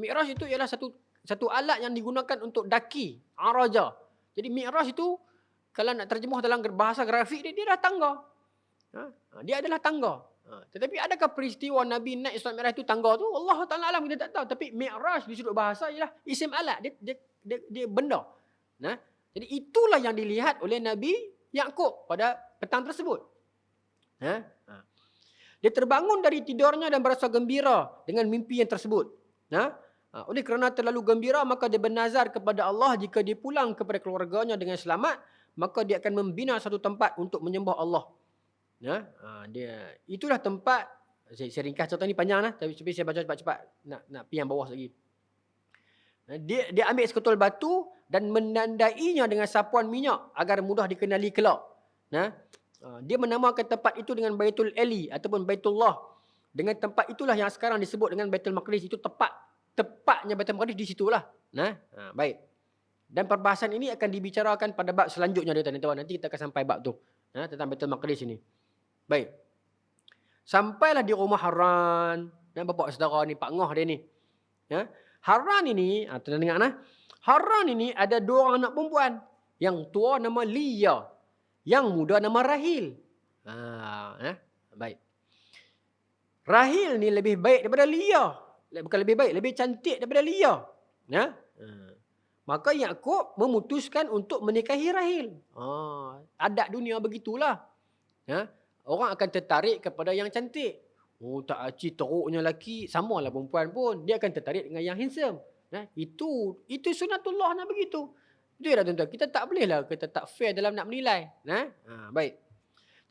Mi'raj itu ialah satu alat yang digunakan untuk daki, araja. Jadi Mi'raj itu kalau nak terjemuh dalam bahasa grafik dia adalah tangga. Dia adalah tangga. Tetapi adakah peristiwa Nabi naik Isra' Mi'raj itu tangga tu? Allah Ta'ala alam, kita tak tahu. Tapi Mi'raj di sudut bahasa ialah isim alat. Dia benda. Jadi itulah yang dilihat oleh Nabi Yakub pada petang tersebut. Dia terbangun dari tidurnya dan berasa gembira dengan mimpi yang tersebut. Oleh kerana terlalu gembira, maka dia bernazar kepada Allah jika dia pulang kepada keluarganya dengan selamat, maka dia akan membina satu tempat untuk menyembah Allah. Itulah tempat. Saya ringkas contoh ni panjang lah, tapi saya baca cepat-cepat nak pergi yang bawah lagi. Dia ambil seketul batu dan menandainya dengan sapuan minyak agar mudah dikenali kelak. Dia menamakan tempat itu dengan Baitul Eli ataupun Baitullah. Dengan tempat itulah yang sekarang disebut dengan Baitul Maqdis. Itu tepatnya Baitul Maqdis di situlah. Baik. Dan perbahasan ini akan dibicarakan pada bab selanjutnya dia tuan-tuan. Nanti kita akan sampai bab tu tentang Baitul Maqdis ini. Baik. Sampailah di rumah Haran dan bapa saudara ni, Pak Ngoh dia ni. Haran ini, tuan dengar Haran ini ada 2 orang anak perempuan. Yang tua nama Lia, yang muda nama Rahil. Baik. Rahil ni lebih baik daripada Lia. Bukan lebih baik, lebih cantik daripada Lia. Maka Yakub memutuskan untuk menikahi Rahil. Adat dunia begitulah. Orang akan tertarik kepada yang cantik. Tak aci teruknya lelaki, samalah perempuan pun. Dia akan tertarik dengan yang handsome. Itu sunatullah nak begitu. Itu ya tuan-tuan. Kita tak boleh lah, kita tak fair dalam nak menilai. Baik.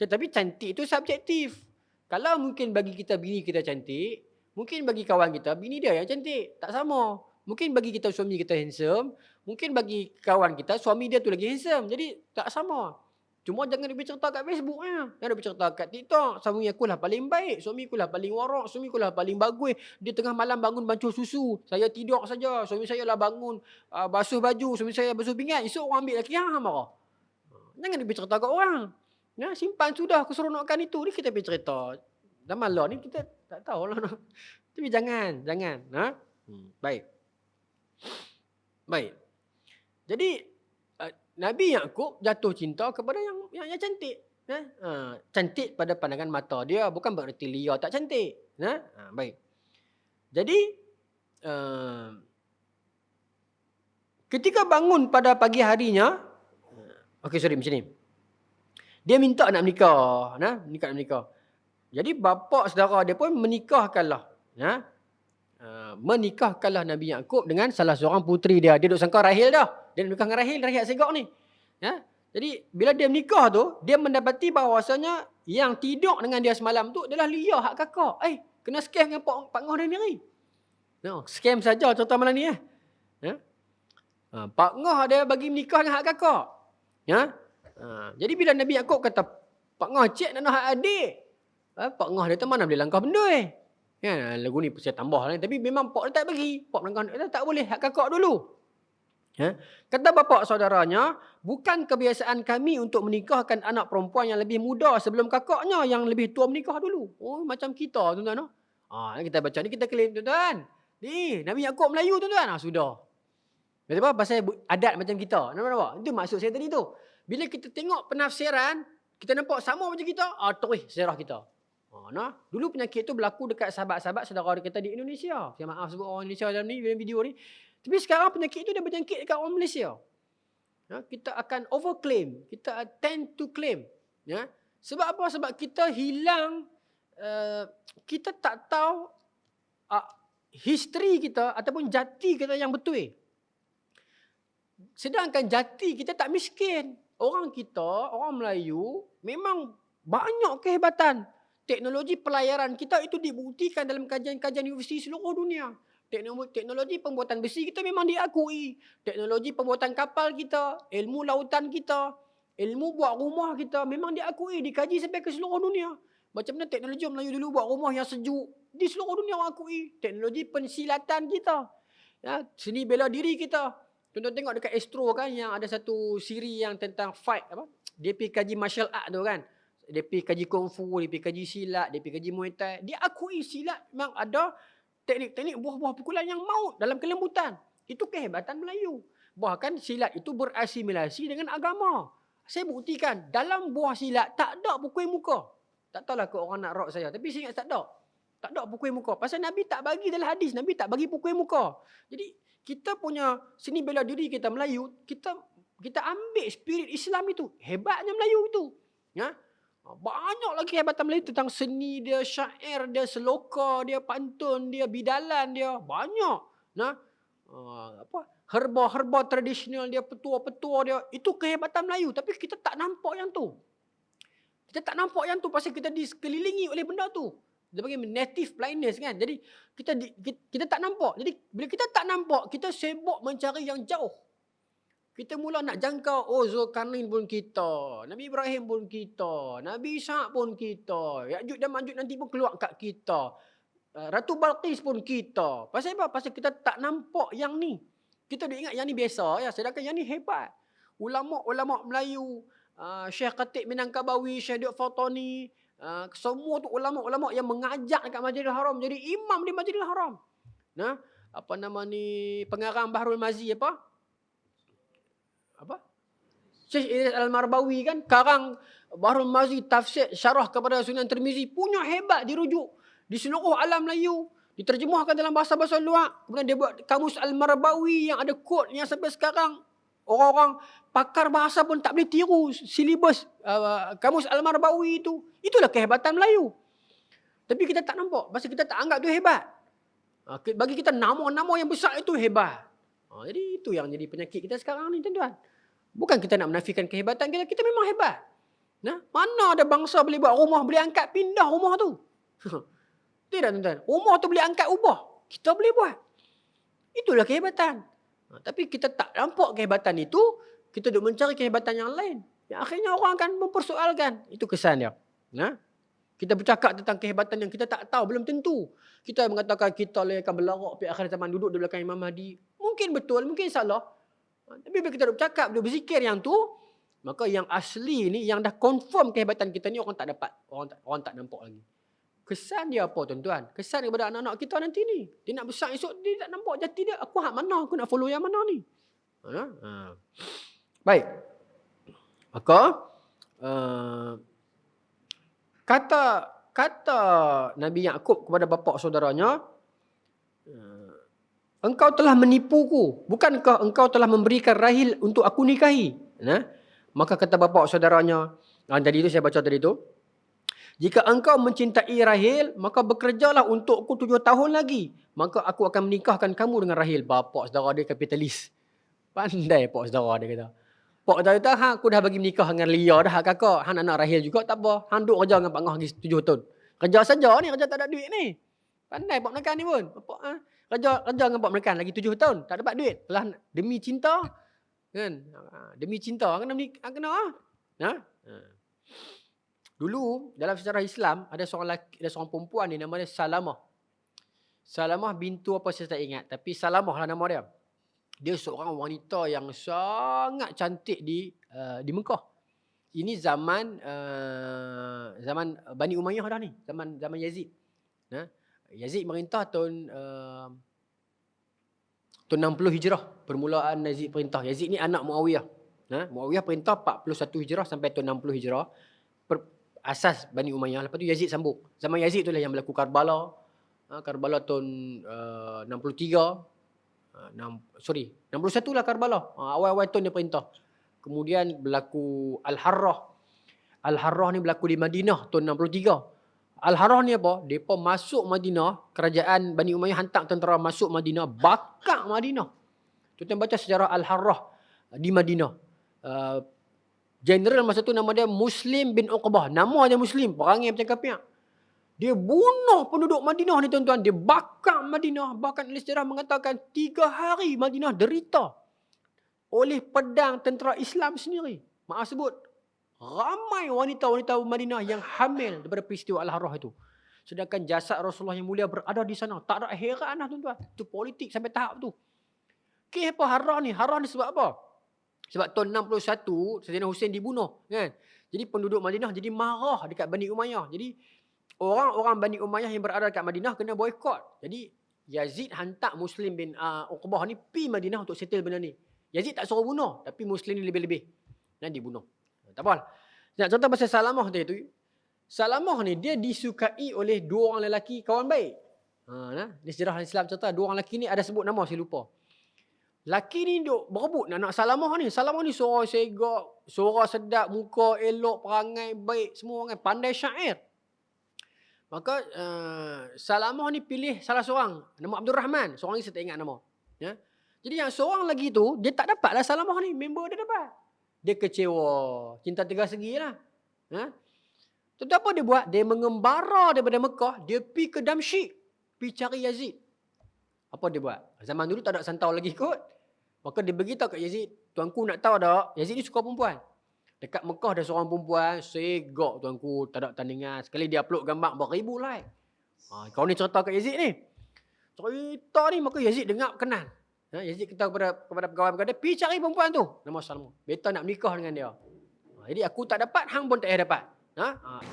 Tetapi cantik itu subjektif. Kalau mungkin bagi kita bini kita cantik, mungkin bagi kawan kita bini dia yang cantik. Tak sama. Mungkin bagi kita suami kita handsome, mungkin bagi kawan kita suami dia tu lagi handsome. Jadi tak sama. Cuma jangan dia cerita kat Facebook. Jangan dia cerita kat TikTok. Suami aku lah paling baik. Suami aku lah paling warak. Suami aku lah paling bagus. Dia tengah malam bangun bancuh susu. Saya tidur saja. Suami saya lah bangun basuh baju. Suami saya basuh pinggan. Esok orang ambil lagi marah. Jangan dia cerita kat orang. Simpan sudah keseronokan itu. Ni kita pergi cerita. Zaman law ni kita tak tahu lah. Tapi jangan. Baik. Jadi Nabi Yakub jatuh cinta kepada yang cantik. Cantik pada pandangan mata dia, bukan bererti Lia tak cantik. Baik. Jadi ketika bangun pada pagi harinya, macam ni. Dia minta nak menikah, menikah. Jadi bapa saudara dia pun menikahkanlah Nabi Yakub dengan salah seorang puteri dia. Dia duk sangka Rahil dah. Dia menikah dengan Rahil segak ni. Jadi bila dia menikah tu, dia mendapati bahawasanya yang tidur dengan dia semalam tu adalah Lia, hak kakak. Kena scam dengan Pak Ngoh dia ni. Scam saja cerita malam ni. Pak Ngoh dia bagi menikah dengan hak kakak. Jadi bila Nabi Yakub kata, Pak Ngoh cik nak hak adik. Pak Ngoh dia tu mana boleh langkah benda lagu ni saya tambah lah. Tapi memang Pak dia tak bagi. Pak dia tak boleh, hak kakak dulu. Kata bapa saudaranya, bukan kebiasaan kami untuk menikahkan anak perempuan yang lebih muda sebelum kakaknya yang lebih tua menikah dulu. Macam kita tuan-tuan. Kita baca ni, kita claim tuan-tuan. Ni Nabi Yakub Melayu tuan-tuan. Sudah. Betul apa? Pasal adat macam kita. Nampak? Itu maksud saya tadi tu. Bila kita tengok penafsiran, kita nampak sama macam kita, terus sejarah kita. Dulu penyakit tu berlaku dekat sahabat-sahabat saudara kita di Indonesia. Saya maaf sebut orang Indonesia dalam ni, dalam video ni. Tapi sekarang penyakit itu dah berjangkit dekat orang Malaysia. Kita akan overclaim. Kita tend to claim. Sebab apa? Sebab kita hilang, kita tak tahu history kita ataupun jati kita yang betul. Sedangkan jati kita tak miskin. Orang kita, orang Melayu, memang banyak kehebatan. teknologi pelayaran kita itu dibuktikan dalam kajian-kajian universiti seluruh dunia. Teknologi pembuatan besi kita memang diakui. Teknologi pembuatan kapal kita, ilmu lautan kita, ilmu buat rumah kita memang diakui, dikaji sampai ke seluruh dunia. Macam mana teknologi orang Melayu dulu buat rumah yang sejuk, di seluruh dunia orang akui. Teknologi pensilatan kita, ya, seni bela diri kita. Tuan-tuan tengok dekat Astro kan, yang ada satu siri yang tentang fight apa? Dia pergi kaji martial art tu kan. Dia pergi kaji kungfu, dia pergi kaji silat, dia pergi kaji muay thai. Dia akui silat memang ada teknik-teknik buah-buah pukulan yang maut dalam kelembutan. Itu kehebatan Melayu. Bahkan silat itu berasimilasi dengan agama. Saya buktikan dalam buah silat tak ada pukul muka. Tak tahulah ke orang nak rock saya, tapi saya ingat tak ada. Tak ada pukul muka. Pasal Nabi tak bagi dalam hadis, Nabi tak bagi pukul muka. Jadi kita punya seni bela diri kita Melayu, kita ambil spirit Islam itu. Hebatnya Melayu itu. Ya. Banyak lagi hebatan Melayu tentang seni dia, syair dia, seloka dia, pantun dia, bidalan dia. Banyak. Nah, herba-herba tradisional dia, petua-petua dia. Itu kehebatan Melayu. Tapi kita tak nampak yang tu. Kita tak nampak yang tu pasal kita dikelilingi oleh benda tu. Dia panggil native blindness kan. Jadi kita tak nampak. Jadi bila kita tak nampak, kita sibuk mencari yang jauh. Kita mula nak jangka, Zulkarnain pun kita, Nabi Ibrahim pun kita, Nabi Ishak pun kita, Ya'juj dan Ma'juj nanti pun keluar kat kita, Ratu Balqis pun kita. Pasal apa? Pasal kita tak nampak yang ni. Kita dah ingat yang ni biasa, ya, sedangkan yang ni hebat. Ulama-ulama Melayu, Syekh Khatib Minangkabawi, Syekh Duk Fatani, semua tu ulama-ulama yang mengajar dekat Masjidil Haram, jadi imam di Masjidil Haram. Nah, apa nama ni, pengarang Bahrul Mazi apa? Syekh Idris Al-Marbawi kan, karang Bahrul Mazi, tafsir syarah kepada Sunan Tirmizi, punya hebat, dirujuk di seluruh alam Melayu, diterjemahkan dalam bahasa-bahasa luar. Kemudian dia buat kamus Al-Marbawi yang ada kod yang sampai sekarang orang-orang pakar bahasa pun tak boleh tiru silibus kamus Al-Marbawi itu. Itulah kehebatan Melayu. Tapi kita tak nampak, pasal kita tak anggap itu hebat. Bagi kita nama-nama yang besar itu hebat. Jadi itu yang jadi penyakit kita sekarang ni, tuan-tuan. Bukan kita nak menafikan kehebatan kita, kita memang hebat. Nah, mana ada bangsa boleh buat rumah, boleh angkat pindah rumah tu. Tidak, tuan-tuan. Rumah tu boleh angkat ubah, kita boleh buat. Itulah kehebatan. Tapi kita tak nampak kehebatan itu, kita duk mencari kehebatan yang lain. Yang akhirnya orang akan mempersoalkan. Itu kesan dia. Nah, kita bercakap tentang kehebatan yang kita tak tahu, belum tentu. Kita mengatakan kita akan berlarak pergi akhir zaman, duduk di belakang Imam Mahdi. Mungkin betul, mungkin salah. Tapi bila kita duduk bercakap, duduk berzikir yang tu, maka yang asli ni, yang dah confirm kehebatan kita ni, orang tak dapat. Orang tak nampak lagi. Kesan dia apa, tuan-tuan? Kesan kepada anak-anak kita nanti ni. Dia nak besar esok, dia tak nampak jati dia. Aku hak mana? Aku nak follow yang mana ni? Baik. Maka, kata Nabi Yaqub kepada bapa saudaranya, engkau telah menipuku, bukankah engkau telah memberikan Rahil untuk aku nikahi? Nah, maka kata bapa saudaranya, tadi itu saya baca tadi itu, jika engkau mencintai Rahil, maka bekerjalah untukku 7 tahun lagi, maka aku akan menikahkan kamu dengan Rahil. Bapa saudara dia kapitalis. Pandai pak saudara dia kata. Pak saudara kata, aku dah bagi menikah dengan Lia dah kakak. Hang nak Rahil juga tak apa. Hang duk kerja dengan Pak Ngah lagi 7 tahun. Kerja saja ni, kerja tak ada duit ni. Pandai Pak Menekan ni pun. Kerja dengan Pak Menekan lagi 7 tahun. Tak dapat duit. Telah demi cinta. Kan? Demi cinta. Kena. Dulu dalam sejarah Islam ada seorang perempuan ni nama dia Salamah. Salamah bintu apa saya tak ingat, tapi Salamah lah nama dia. Dia seorang wanita yang sangat cantik di Mekah. Ini zaman Bani Umayyah dah ni, zaman Yazid. Nah, Yazid merintah tahun 60 Hijrah, permulaan Yazid perintah. Yazid ni anak Muawiyah. Nah, Muawiyah perintah 41 Hijrah sampai tahun 60 Hijrah. Asas Bani Umayyah. Lepas tu Yazid sambung. Zaman Yazid tu lah yang berlaku Karbala. Karbala tahun 63. 61 lah Karbala. Awal-awal tahun dia perintah. Kemudian berlaku Al-Harrah. Al-Harrah ni berlaku di Madinah tahun 63. Al-Harrah ni apa? Mereka masuk Madinah. Kerajaan Bani Umayyah hantar tentera masuk Madinah. Bakar Madinah. Tuan-tuan baca sejarah Al-Harrah di Madinah. General masa tu nama dia Muslim bin Uqbah. Nama dia Muslim. Perangai macam kapiak. Dia bunuh penduduk Madinah ni tuan-tuan. Dia bakar Madinah. Bahkan ahli sejarah mengatakan 3 hari Madinah derita oleh pedang tentera Islam sendiri. Maaf sebut, ramai wanita-wanita Madinah yang hamil daripada peristiwa Al-Harrah itu. Sedangkan jasad Rasulullah yang mulia berada di sana. Tak ada heran lah tuan-tuan. Itu politik sampai tahap tu. Kes apa Harrah ni? Harrah ni sebab apa? Sebab tahun 61, Sayyidina Hussein dibunuh. Kan? Jadi penduduk Madinah jadi marah dekat Bani Umayyah. Jadi orang-orang Bani Umayyah yang berada dekat Madinah kena boykot. Jadi Yazid hantar Muslim bin Uqbah ni pergi Madinah untuk settle benda ni. Yazid tak suruh bunuh. Tapi Muslim ni lebih-lebih. Dan dibunuh. Tak apa. Nak contoh pasal Salamah tadi tu. Salamah ni dia disukai oleh 2 orang lelaki kawan baik. Di sejarah Islam contoh 2 orang lelaki ni ada sebut nama saya lupa. Laki ni duk berebut nak Salamah ni. Salamah ni suara segak, suara sedap, muka elok, perangai baik, semua orang pandai syair. Maka Salamah ni pilih salah seorang, nama Abdul Rahman. Seorang ni saya tak ingat nama. Ya. Jadi yang seorang lagi tu, dia tak dapatlah Salamah ni. Member dia dapat. Dia kecewa. Cinta tiga segi lah. Ya. Tentu apa dia buat? Dia mengembara daripada Mekah. Dia pergi ke Damsyik. Pergi cari Yazid. Apa dia buat? Zaman dulu tak ada santau lagi kot. Maka dia beritahu kat Yazid. Tuanku nak tahu tak? Yazid ni suka perempuan. Dekat Mekah ada seorang perempuan. Segak tuanku. Tak ada tandingan. Sekali dia upload gambar beribu like. Kau ni cerita kat Yazid ni. Cerita ni maka Yazid dengar kenal. Yazid kata kepada pegawai dia. Pergi cari perempuan tu. Nama Salma. Beta nak menikah dengan dia. Jadi aku tak dapat. Hang pun tak payah dapat.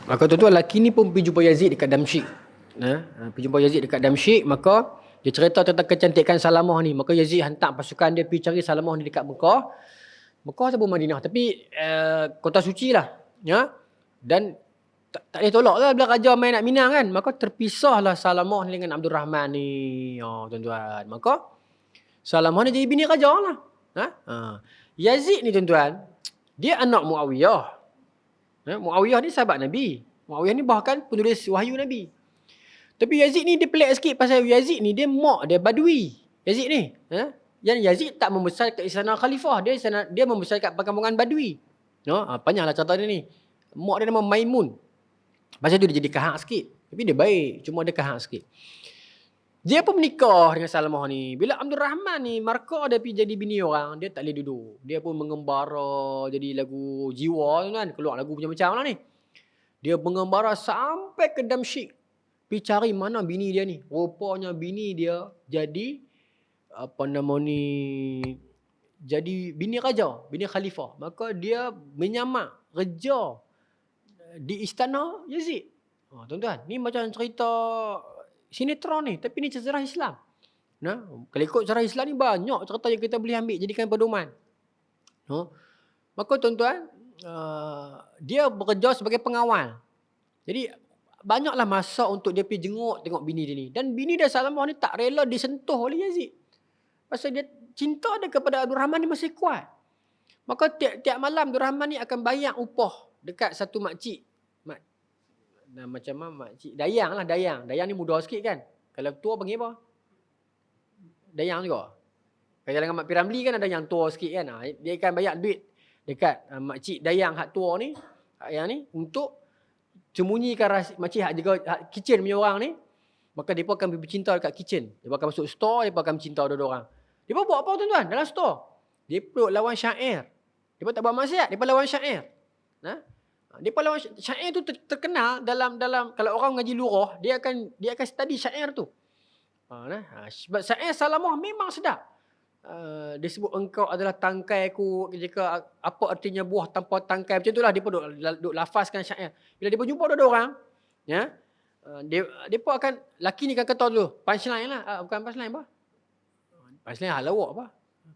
Maka tuan-tuan lelaki ni pun pergi jumpa Yazid dekat Damsyik. Pergi jumpa Yazid dekat Damsyik. Maka dia cerita tentang kecantikan Salamah ni. Maka Yazid hantar pasukan dia pergi cari Salamah ni dekat Mekah. Mekah ataupun Madinah. Tapi kota suci lah. Ya? Dan tak boleh tolak lah bila raja main nak minang kan. Maka terpisahlah Salamah ni dengan Abdul Rahman ni. Tuan-tuan. Maka Salamah ni jadi bini raja lah. Yazid ni tuan-tuan. Dia anak Muawiyah. Muawiyah ni sahabat Nabi. Muawiyah ni bahkan penulis wahyu Nabi. Tapi Yazid ni dia pelik sikit pasal Yazid ni dia mak dia Badui. Yazid ni. Yang Yazid tak membesar kat istana khalifah. Dia membesar kat perkampungan Badui. Panjanglah cerita dia ni. Mak dia nama Maimun. Pasal tu dia jadi kahak sikit. Tapi dia baik. Cuma dia kahak sikit. Dia pun menikah dengan Salamah ni. Bila Abdul Rahman ni markah dia pergi jadi bini orang. Dia tak boleh duduk. Dia pun mengembara jadi lagu jiwa tu kan. Keluar lagu macam-macam lah ni. Dia mengembara sampai ke Damsyik. Pergi cari mana bini dia ni. Rupanya bini dia jadi jadi bini raja, bini khalifah. Maka dia menyamak kerja di istana Yazid. Tuan-tuan, ni macam cerita sinetron ni, tapi ni sejarah Islam. Kalau ikut sejarah Islam ni banyak cerita yang kita boleh ambil jadikan pedoman. Maka tuan-tuan, dia bekerja sebagai pengawal. Jadi banyaklah masa untuk dia pergi tengok bini dia ni. Dan bini dia Salamah ni tak rela disentuh oleh Yazid. Pasal dia cinta dia kepada Abdul Rahman ni masih kuat. Maka tiap malam Abdul Rahman ni akan bayar upah dekat satu makcik. Macam mana makcik? Dayang lah, Dayang. Dayang ni muda sikit kan. Kalau tua panggil apa? Dayang juga. Kalau dengan Mak Piramli kan ada yang tua sikit kan. Dia akan bayar duit dekat makcik Dayang hak tua ni. Yang ni untuk sembunyikan makcik hak jaga kitchen punya orang ni. Maka dia pun akan bercinta dekat kitchen. Dia pun akan masuk store, dia pun akan mencinta dua orang. Dia pun buat apa tuan-tuan dalam store? Dia pun lawan syair. Dia pun tak buat maksiat, dia pun lawan syair. Dia pun lawan syair tu terkenal dalam kalau orang mengaji lurah, dia akan study syair tu. Sebab syair Salamah memang sedap. Dia sebut engkau adalah tangkaiku, jika apa artinya buah tanpa tangkai, macam itulah dia pun duk lafazkan syair. Bila dia pun jumpa dua orang, ya, dia pun akan, laki ni akan kata dulu punchline lah, bukan punchline apa, punchline lawak apa,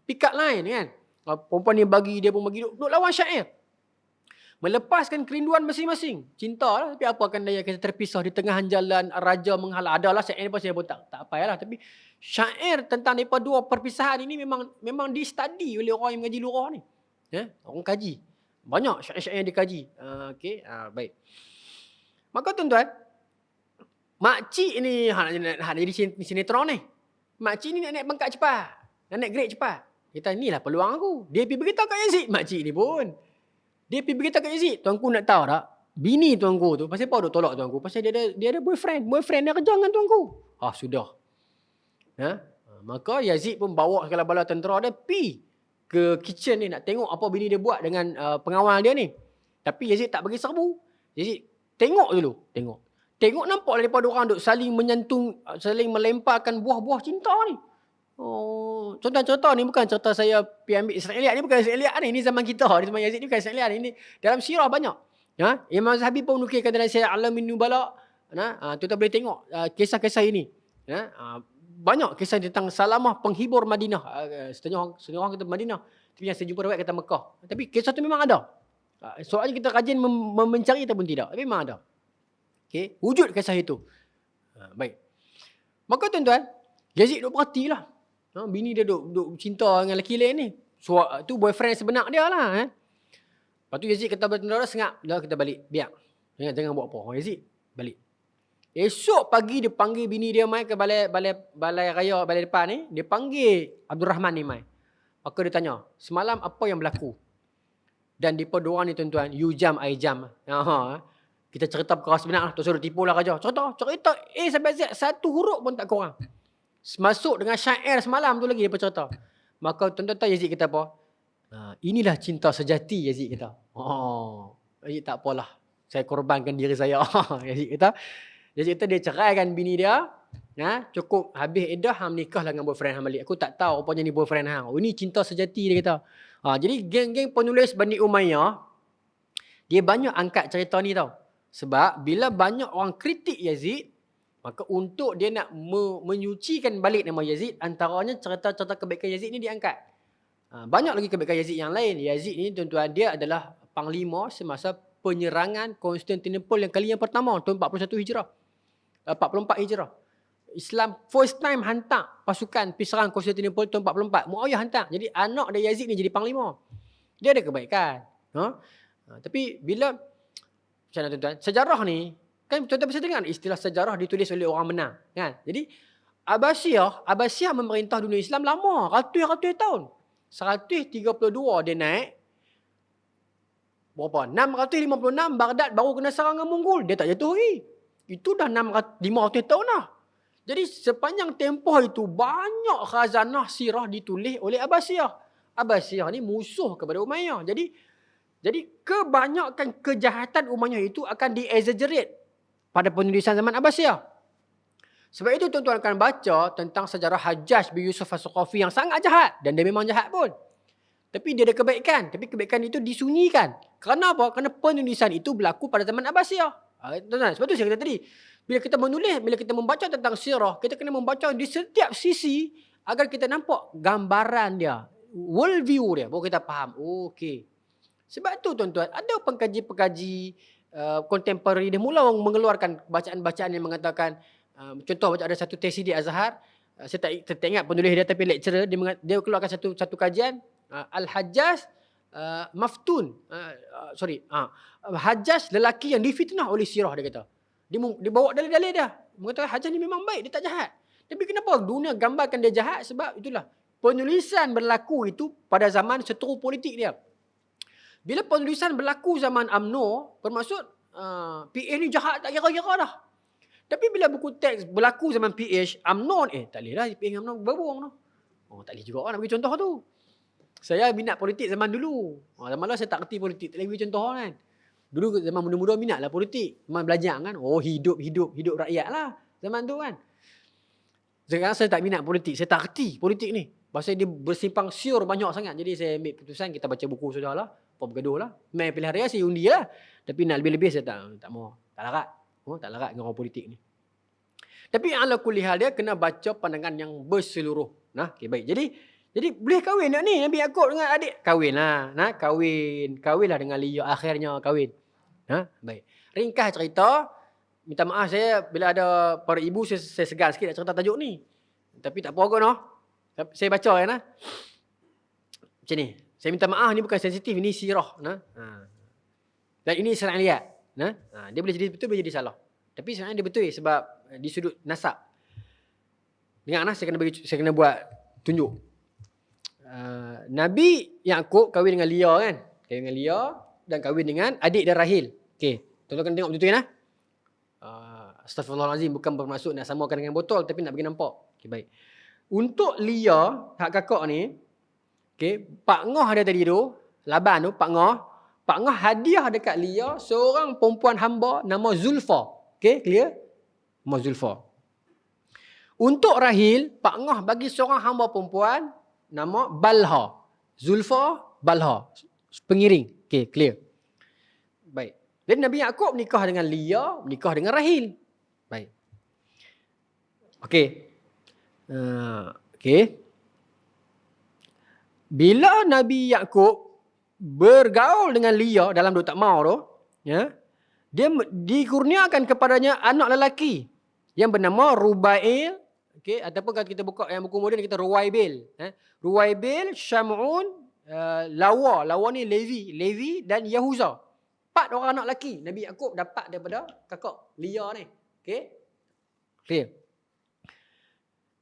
pick up line kan. Perempuan ni dia pun bagi duk lawan syair, melepaskan kerinduan masing-masing. Cinta lah, tapi apa akan daya kita terpisah di tengah jalan, raja menghalang. Adalah syair pun saya pun tak payahlah. Tapi syair tentang mereka dua perpisahan ini memang di-study oleh orang yang mengaji lurah ni. Orang kaji. Banyak syair-syair yang dikaji. Baik. Maka tuan-tuan, makcik ni nak jadi sinetron ni. Makcik ni nak naik pangkat cepat. Nak naik grade cepat. Kita inilah peluang aku. Dia pergi beritahu kat Yazid. Makcik ni pun. Dia pergi beritahu kat Yazid. Tuanku nak tahu tak? bini tuanku tu, pasal apa duk tolak tuanku? Pasal dia ada boyfriend dia kerja dengan tuanku. Sudah. Maka Yazid pun bawa segala bala tentera dia pi ke kitchen ni nak tengok apa bini dia buat dengan pengawal dia ni. Tapi Yazid tak bagi serbu. Yazid tengok dulu, tengok nampak daripada orang duk saling menyantung, saling melemparkan buah-buah cinta ni. Cerita ni bukan cerita saya pergi ambil Israeliat ni, bukan Israeliat ni. Ini zaman kita, di zaman Yazid ni bukan Israeliat ni. Ini dalam sirah banyak. Imam Zahabi pun nukilkan dalam Syiar Alamin Nubala. Tuan-tuan boleh tengok kisah-kisah ini. Banyak kisah tentang Salamah penghibur Madinah. Setengah orang kata Madinah, tapi yang saya jumpa riwayat kata Mekah. Tapi kisah tu memang ada. Soalnya kita rajin mencari ataupun tidak. Tapi memang ada. Okay. Wujud kisah itu. Baik. Maka tuan-tuan, Yazid duk perhatilah. Bini dia duk cinta dengan lelaki lain ni. Tu boyfriend sebenar dia lah. Lepas tu Yazid kata pada tentera, sengap. Dah kita balik. Biar. Jangan buat apa. Yazid balik. Esok pagi dia panggil bini dia mai ke balai raya, balai depan ni. Dia panggil Abdul Rahman ni mai. Maka dia tanya, semalam apa yang berlaku? Dan di dua ni tuan-tuan, you jam, I jam. Kita cerita perkara sebenar lah. Tak suruh tipu lah raja. Cerita A sampai Z, satu huruf pun tak kurang. Masuk dengan syair semalam tu lagi dia bercerita. Maka tuan-tuan Yazid kata apa? Inilah cinta sejati, Yazid kata. Yazid tak apalah. Saya korbankan diri saya. Yazid kata dia ceraikan bini dia. Cukup habis iddah, hang menikahlah dengan boyfriend hang balik. Aku tak tahu rupanya ni boyfriend hang. Ini cinta sejati dia kata. Jadi geng-geng penulis Bani Umayyah, dia banyak angkat cerita ni tau. Sebab bila banyak orang kritik Yazid, maka untuk dia nak menyucikan balik nama Yazid, antaranya cerita-cerita kebaikan Yazid ni diangkat. Banyak lagi kebaikan Yazid yang lain. Yazid ni tuan-tuan, dia adalah panglima semasa penyerangan Konstantinopel yang kali yang pertama tahun 41 Hijrah. 44 Hijrah. Islam first time hantar pasukan pergi serang Konstantinopel tahun 44. Muawiyah hantar. Jadi anak dia Yazid ni jadi panglima. Dia ada kebaikan. Tapi bila macam mana tuan-tuan? Sejarah ni, kan tuan-tuan bisa dengar istilah sejarah ditulis oleh orang menang. Kan? Jadi Abbasiyah memerintah dunia Islam lama. Ratus-ratus tahun. 132 dia naik. Berapa? 656 Baghdad baru kena serang dengan Mongol. Dia tak jatuh lagi. Itu dah 500 tahun dah. Jadi sepanjang tempoh itu banyak khazanah sirah ditulis oleh Abbasiyah. Abbasiyah ni musuh kepada Umayyah. Jadi kebanyakan kejahatan Umayyah itu akan di-exaggerate pada penulisan zaman Abbasiyah. Sebab itu tuan-tuan akan baca tentang sejarah Hajjaj bin Yusuf As-Saqafi yang sangat jahat. Dan dia memang jahat pun. Tapi dia ada kebaikan. Tapi kebaikan itu disunyikan. Kerana apa? Kerana penulisan itu berlaku pada zaman Abbasiyah. Tuan-tuan, sebab itu saya kata tadi. Bila kita menulis, bila kita membaca tentang sirah, kita kena membaca di setiap sisi agar kita nampak gambaran dia. World view dia. Baru kita faham. Okey. Sebab tu tuan-tuan, ada pengkaji-pengkaji contemporary dia mula mengeluarkan bacaan-bacaan yang mengatakan, contoh ada satu tesis di Azhar, saya tak ingat penulis dia tapi lecturer, dia keluarkan satu kajian, Al-Hajjaj Maftun. Hajjaj lelaki yang difitnah oleh sirah, dia kata. Dia bawa dalil-dalil dia. Mengatakan Hajjaj ni memang baik, dia tak jahat. Tapi kenapa dunia gambarkan dia jahat? Sebab itulah, penulisan berlaku itu pada zaman seteru politik dia. Bila penulisan berlaku zaman UMNO, bermaksud PH ni jahat tak kira-kira dah. Tapi bila buku teks berlaku zaman PH, UMNO tak boleh lah PH UMNO berbuang dah. Tak boleh juga nak bagi contoh tu. Saya minat politik zaman dulu. Zaman lah saya tak kerti politik, tak boleh bagi contoh kan. Dulu zaman muda-muda minat lah politik. Zaman belajar kan, hidup rakyat lah zaman tu kan. Sekarang saya tak minat politik, saya tak kerti politik ni. Pasal dia bersimpang siur banyak sangat. Jadi saya ambil putusan, kita baca buku sudah lah. Apa bergaduh lah. Main pilihan raya saya undi lah. Tapi nak lebih-lebih saya tak mau. Tak larat. Tak larat dengan orang politik ni. Tapi ala kulli hal dia kena baca pandangan yang berseluruh. Okay, baik. Jadi boleh kahwin tak ni Nabi Yaakob dengan adik? Kahwin lah. Kahwin lah dengan Leah. Akhirnya kahwin. Baik. Ringkas cerita. Minta maaf saya bila ada para ibu saya segan sikit nak cerita tajuk ni. Tapi tak apa kot noh. Saya baca kan lah. Macam ni. Saya minta maaf ni bukan sensitif, ini sirah. Dan ini Israeliat. Dia boleh jadi betul, boleh jadi salah. Tapi sebenarnya dia betul sebab di sudut nasab. Dengar lah, saya kena buat tunjuk. Nabi Yaakob kahwin dengan Leah kan. Kahwin dengan Leah dan kahwin dengan adik dia Rahil. Okey. Tolong kena tengok betul-betul ya. Astaghfirullahalazim, bukan bermaksud nak samakan dengan botol, tapi nak bagi nampak. Okay, baik. Untuk Lia, hak kakak ni, okay, Pak Ngoh ada tadi tu, Laban tu, Pak Ngoh hadiah dekat Lia seorang perempuan hamba nama Zulfa. Okay, clear? Nama Zulfa. Untuk Rahil, Pak Ngoh bagi seorang hamba perempuan nama Balha. Zulfa, Balha. Pengiring. Okay, clear. Baik. Jadi Nabi Yaakob nikah dengan Lia, nikah dengan Rahil. Baik. Okey. Okey. Bila Nabi Yaakob bergaul dengan Lia dalam dua tak mau tu, ya, dia dikurniakan kepadanya anak lelaki yang bernama Rubail, okey, ataupun kalau kita buka yang buku moden kita Ruwaibil, Ruwaibil, Syamun, Lawa ni Levi dan Yahuza. 4 orang anak lelaki Nabi Yaakob dapat daripada kakak Lia ni. Okey. Clear.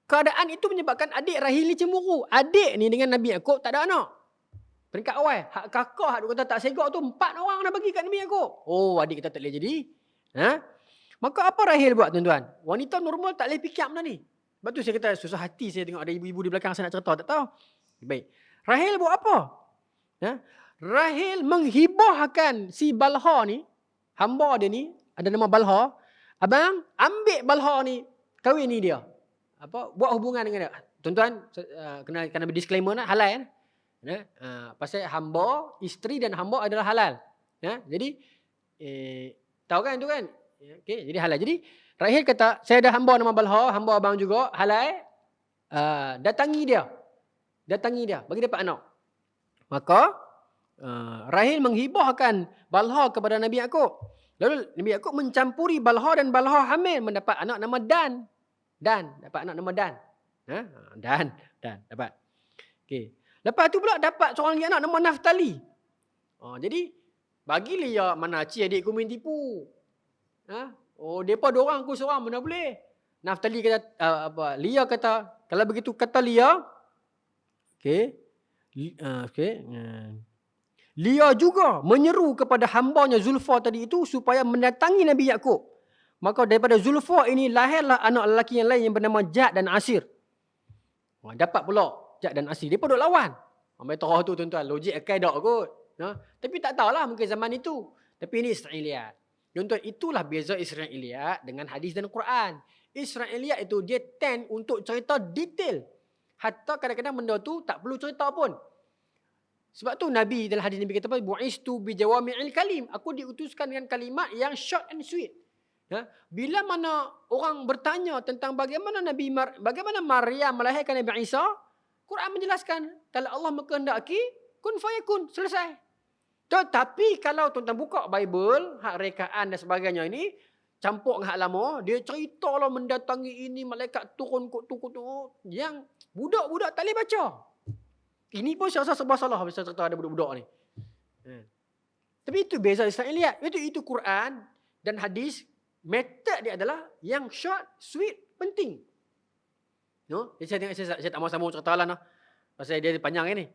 Keadaan itu menyebabkan adik Rahil ni cemburu. Adik ni dengan Nabi Yaakob tak ada anak. Peringkat awal, hak kakak hak kata tak segak tu 4 orang dah bagi kat Nabi Yaakob. Oh, adik kita tak boleh jadi. Maka apa Rahil buat tuan-tuan? Wanita normal tak boleh fikir benda ni. Sebab tu saya kata susah hati saya tengok ada ibu-ibu di belakang saya nak cerita, tak tahu. Baik. Rahil buat apa? Rahil menghibahkan si Balha ni, hamba dia ni, ada nama Balha. Abang, ambil Balha ni, kahwin ni dia. Buat hubungan dengan dia. Tuan-tuan, kena disclaimer nak, halal. Pasal hamba, isteri dan hamba adalah halal. Jadi, tahu kan tu kan? Okay, jadi halal. Jadi, Rahil kata, saya ada hamba nama Balha, hamba abang juga, halal. Datangi dia, bagi dapat anak. Maka, Rahil menghibahkan Balha kepada Nabi Yaakob. Lalu Nabi Yaakob mencampuri Balha dan Balha hamil, mendapat anak nama Dan. Dapat anak nama Dan. Dan dapat. Okey. Lepas tu pula dapat seorang lagi anak nama Naftali. Jadi bagi Lia mana cik adik ku main tipu. Depa dua orang aku seorang mana boleh. Naftali kata Lia kata kalau begitu kata Lia. Okey. Lia juga menyeru kepada hambanya Zulfa tadi itu supaya mendatangi Nabi Yaakob. Maka daripada Zulfa ini lahirlah anak lelaki yang lain yang bernama Jad dan Asir. Dapat pula Jad dan Asir. Mereka duduk lawan. Mereka tu tuan-tuan, logik akal tak kot. Tapi tak tahulah mungkin zaman itu. Tapi ini Israiliyat. Tuan-tuan, itulah beza Israiliyat dengan hadis dan Quran. Israiliyat itu dia tend untuk cerita detail. Hatta kadang-kadang benda tu tak perlu cerita pun. Sebab tu Nabi dalam hadis Nabi kata bu'istu bi jawami'il kalim. Aku diutuskan dengan kalimat yang short and sweet. Bila mana orang bertanya tentang bagaimana Maryam melahirkan Nabi Isa, Quran menjelaskan kalau Allah mengkehendaki kun fayakun, selesai. Tetapi kalau tuan-tuan buka Bible, hak rekaan dan sebagainya ini campur dengan hak lama, dia ceritalah mendatangi ini malaikat turun yang budak-budak tak boleh baca. Ini pun saya rasa serba salah bila cerita ada budak-budak ni. Tapi itu beza Israiliyat. Itu Quran dan hadis. Method dia adalah yang short, sweet, penting. Jadi saya tak mau sambung cerita lah. Pasal dia panjang ni.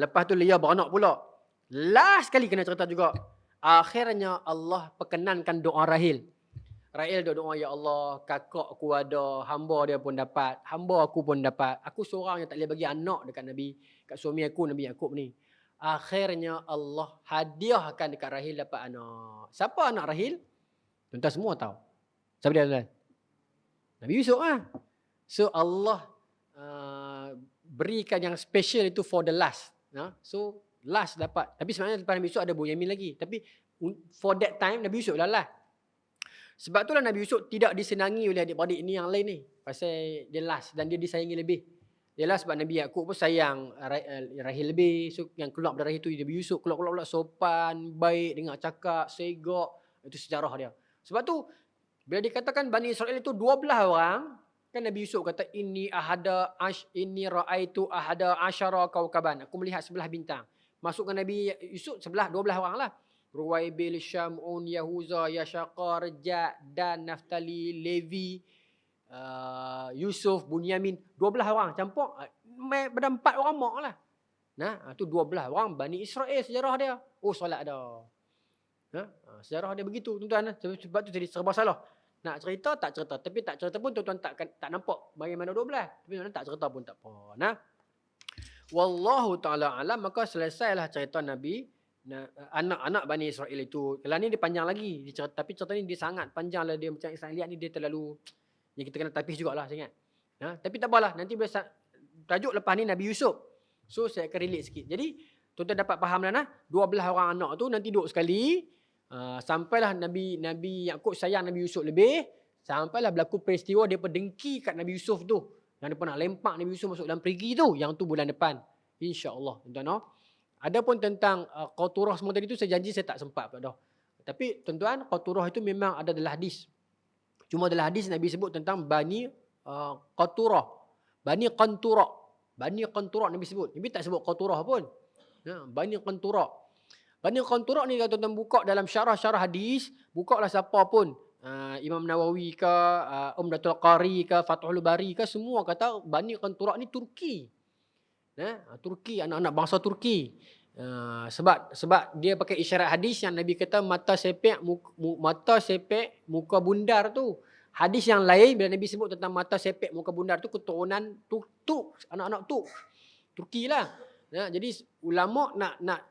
Lepas tu Lia beranak pula. Last kali kena cerita juga. Akhirnya Allah perkenankan doa Rahil. Rahil doa, ya Allah, kakak aku ada, hamba dia pun dapat, hamba aku pun dapat. Aku seorang yang tak boleh bagi anak dekat Nabi, kat suami aku Nabi Yaakob ni. Akhirnya Allah hadiahkan dekat Rahil dapat anak. Siapa anak Rahil? Tuan-tuan semua tahu. Siapa dia? Nabi Yusuf lah. So Allah berikan yang special itu for the last. So last dapat. Tapi sebenarnya lepas Nabi Yusuf ada Bunyamin lagi. Tapi for that time Nabi Yusuf dah last. Sebab itulah Nabi Yusuf tidak disenangi oleh adik-adik ini yang lain ni. Pasal dia last dan dia disayangi lebih. Dia last sebab Nabi Yaakob pun sayang Rahil lebih. So yang keluar dari Rahil tu Nabi Yusuf keluar sopan, baik, dengar cakap, segak. Itu sejarah dia. Sebab tu bila dikatakan Bani Israel itu 12 orang, kan Nabi Yusuf kata inni ra'aitu ahada asyara kaukaban. Aku melihat 11 bintang. Masukkan Nabi Yusuf 12 orang lah. Ruwaibil, Syamun, Yahuza, Yashaqar, Jad, Dan, Naftali, Levi, Yusuf, Bunyamin. 12 orang campur. Pada 4 orang mak lah. Itu 12 orang Bani Israel sejarah dia. Oh, solat ada. Sejarah dia begitu tuan-tuan. Sebab tu jadi serba salah. Nak cerita tak cerita, tapi tak cerita pun tuan-tuan tak nampak bagaimana 12. Tapi tuan-tuan tak cerita pun tak apa. Wallahu taala alam, maka selesailah cerita Nabi anak-anak Bani Israel itu. Kalau ni dia panjang lagi, tapi cerita ni dia sangat panjang lah, dia macam Israeliat ni dia terlalu yang kita kena tapis jugalah saya ingat. Tapi tak apalah, nanti bila tajuk lepas ni Nabi Yusuf. So saya akan relate sikit. Jadi tuan-tuan dapat faham dah 12 orang anak tu nanti duduk sekali. Sampailah Nabi Yakub sayang Nabi Yusuf lebih, sampailah berlaku peristiwa dia dengki kat Nabi Yusuf tu. Yang dia nak lempak Nabi Yusuf masuk dalam perigi tu, yang tu bulan depan. InsyaAllah tuan-tuan. Adapun tentang Qaturah semua tadi tu saya janji saya tak sempat dah. Tapi tuan-tuan, Qaturah itu memang ada dalam hadis. Cuma dalam hadis Nabi sebut tentang Bani Qaturah, Bani Qanturah. Bani Qanturah Nabi sebut. Nabi tak sebut Qaturah pun. Bani Qanturah. Bani Qanturah ni kalau tuan-tuan buka dalam syarah-syarah hadis, bukalah siapa pun. Imam Nawawi ke, Umdatul Qari ke, Fathul Bari ke, semua kata Bani Qanturah ni Turki. Turki, anak-anak bangsa Turki. Sebab dia pakai isyarat hadis yang Nabi kata mata sepek muka bundar tu. Hadis yang lain bila Nabi sebut tentang mata sepek muka bundar tu keturunan Turk, anak-anak Turk. Turki lah. Jadi ulama nak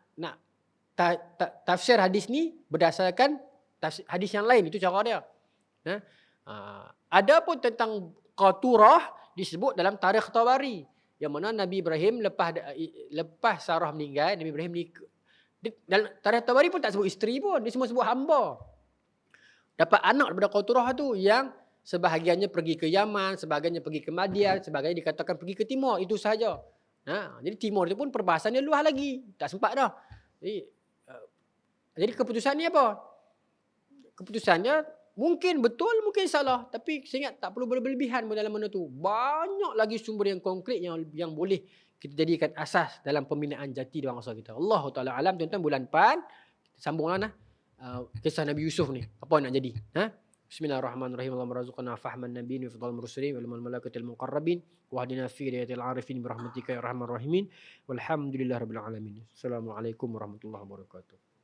tafsir hadis ni berdasarkan hadis yang lain, itu cara dia. Ada pun tentang Qaturah disebut dalam Tarikh Tabari, yang mana Nabi Ibrahim lepas Sarah meninggal, Nabi Ibrahim ni dalam Tarikh Tabari pun tak sebut isteri pun, dia semua sebut hamba. Dapat anak daripada Qaturah tu yang sebahagiannya pergi ke Yaman, sebahagiannya pergi ke Madian, sebahagiannya dikatakan pergi ke Timur, itu sahaja. Jadi Timur itu pun perbahasannya luas lagi, tak sempat dah. Jadi keputusan ni apa? Keputusannya mungkin betul, mungkin salah. Tapi saya ingat tak perlu berlebihan dalam mana tu. Banyak lagi sumber yang konkret yang boleh kita jadikan asas dalam pembinaan jati di bangsa kita. Allah Ta'ala alam. Tuan-tuan, bulan depan kita sambunglah kisah Nabi Yusuf ni. Apa nak jadi? Bismillahirrahmanirrahim. Allahumma razuqna fahman nabiyyin wa fadhal mursalin wa liman malakatil muqarrabin wa hadina fi hidayatil arifin bi rahmatika ya arhamar rahimin. Walhamdulillahirabbil alamin. Assalamualaikum warahmatullahi wabarakatuh.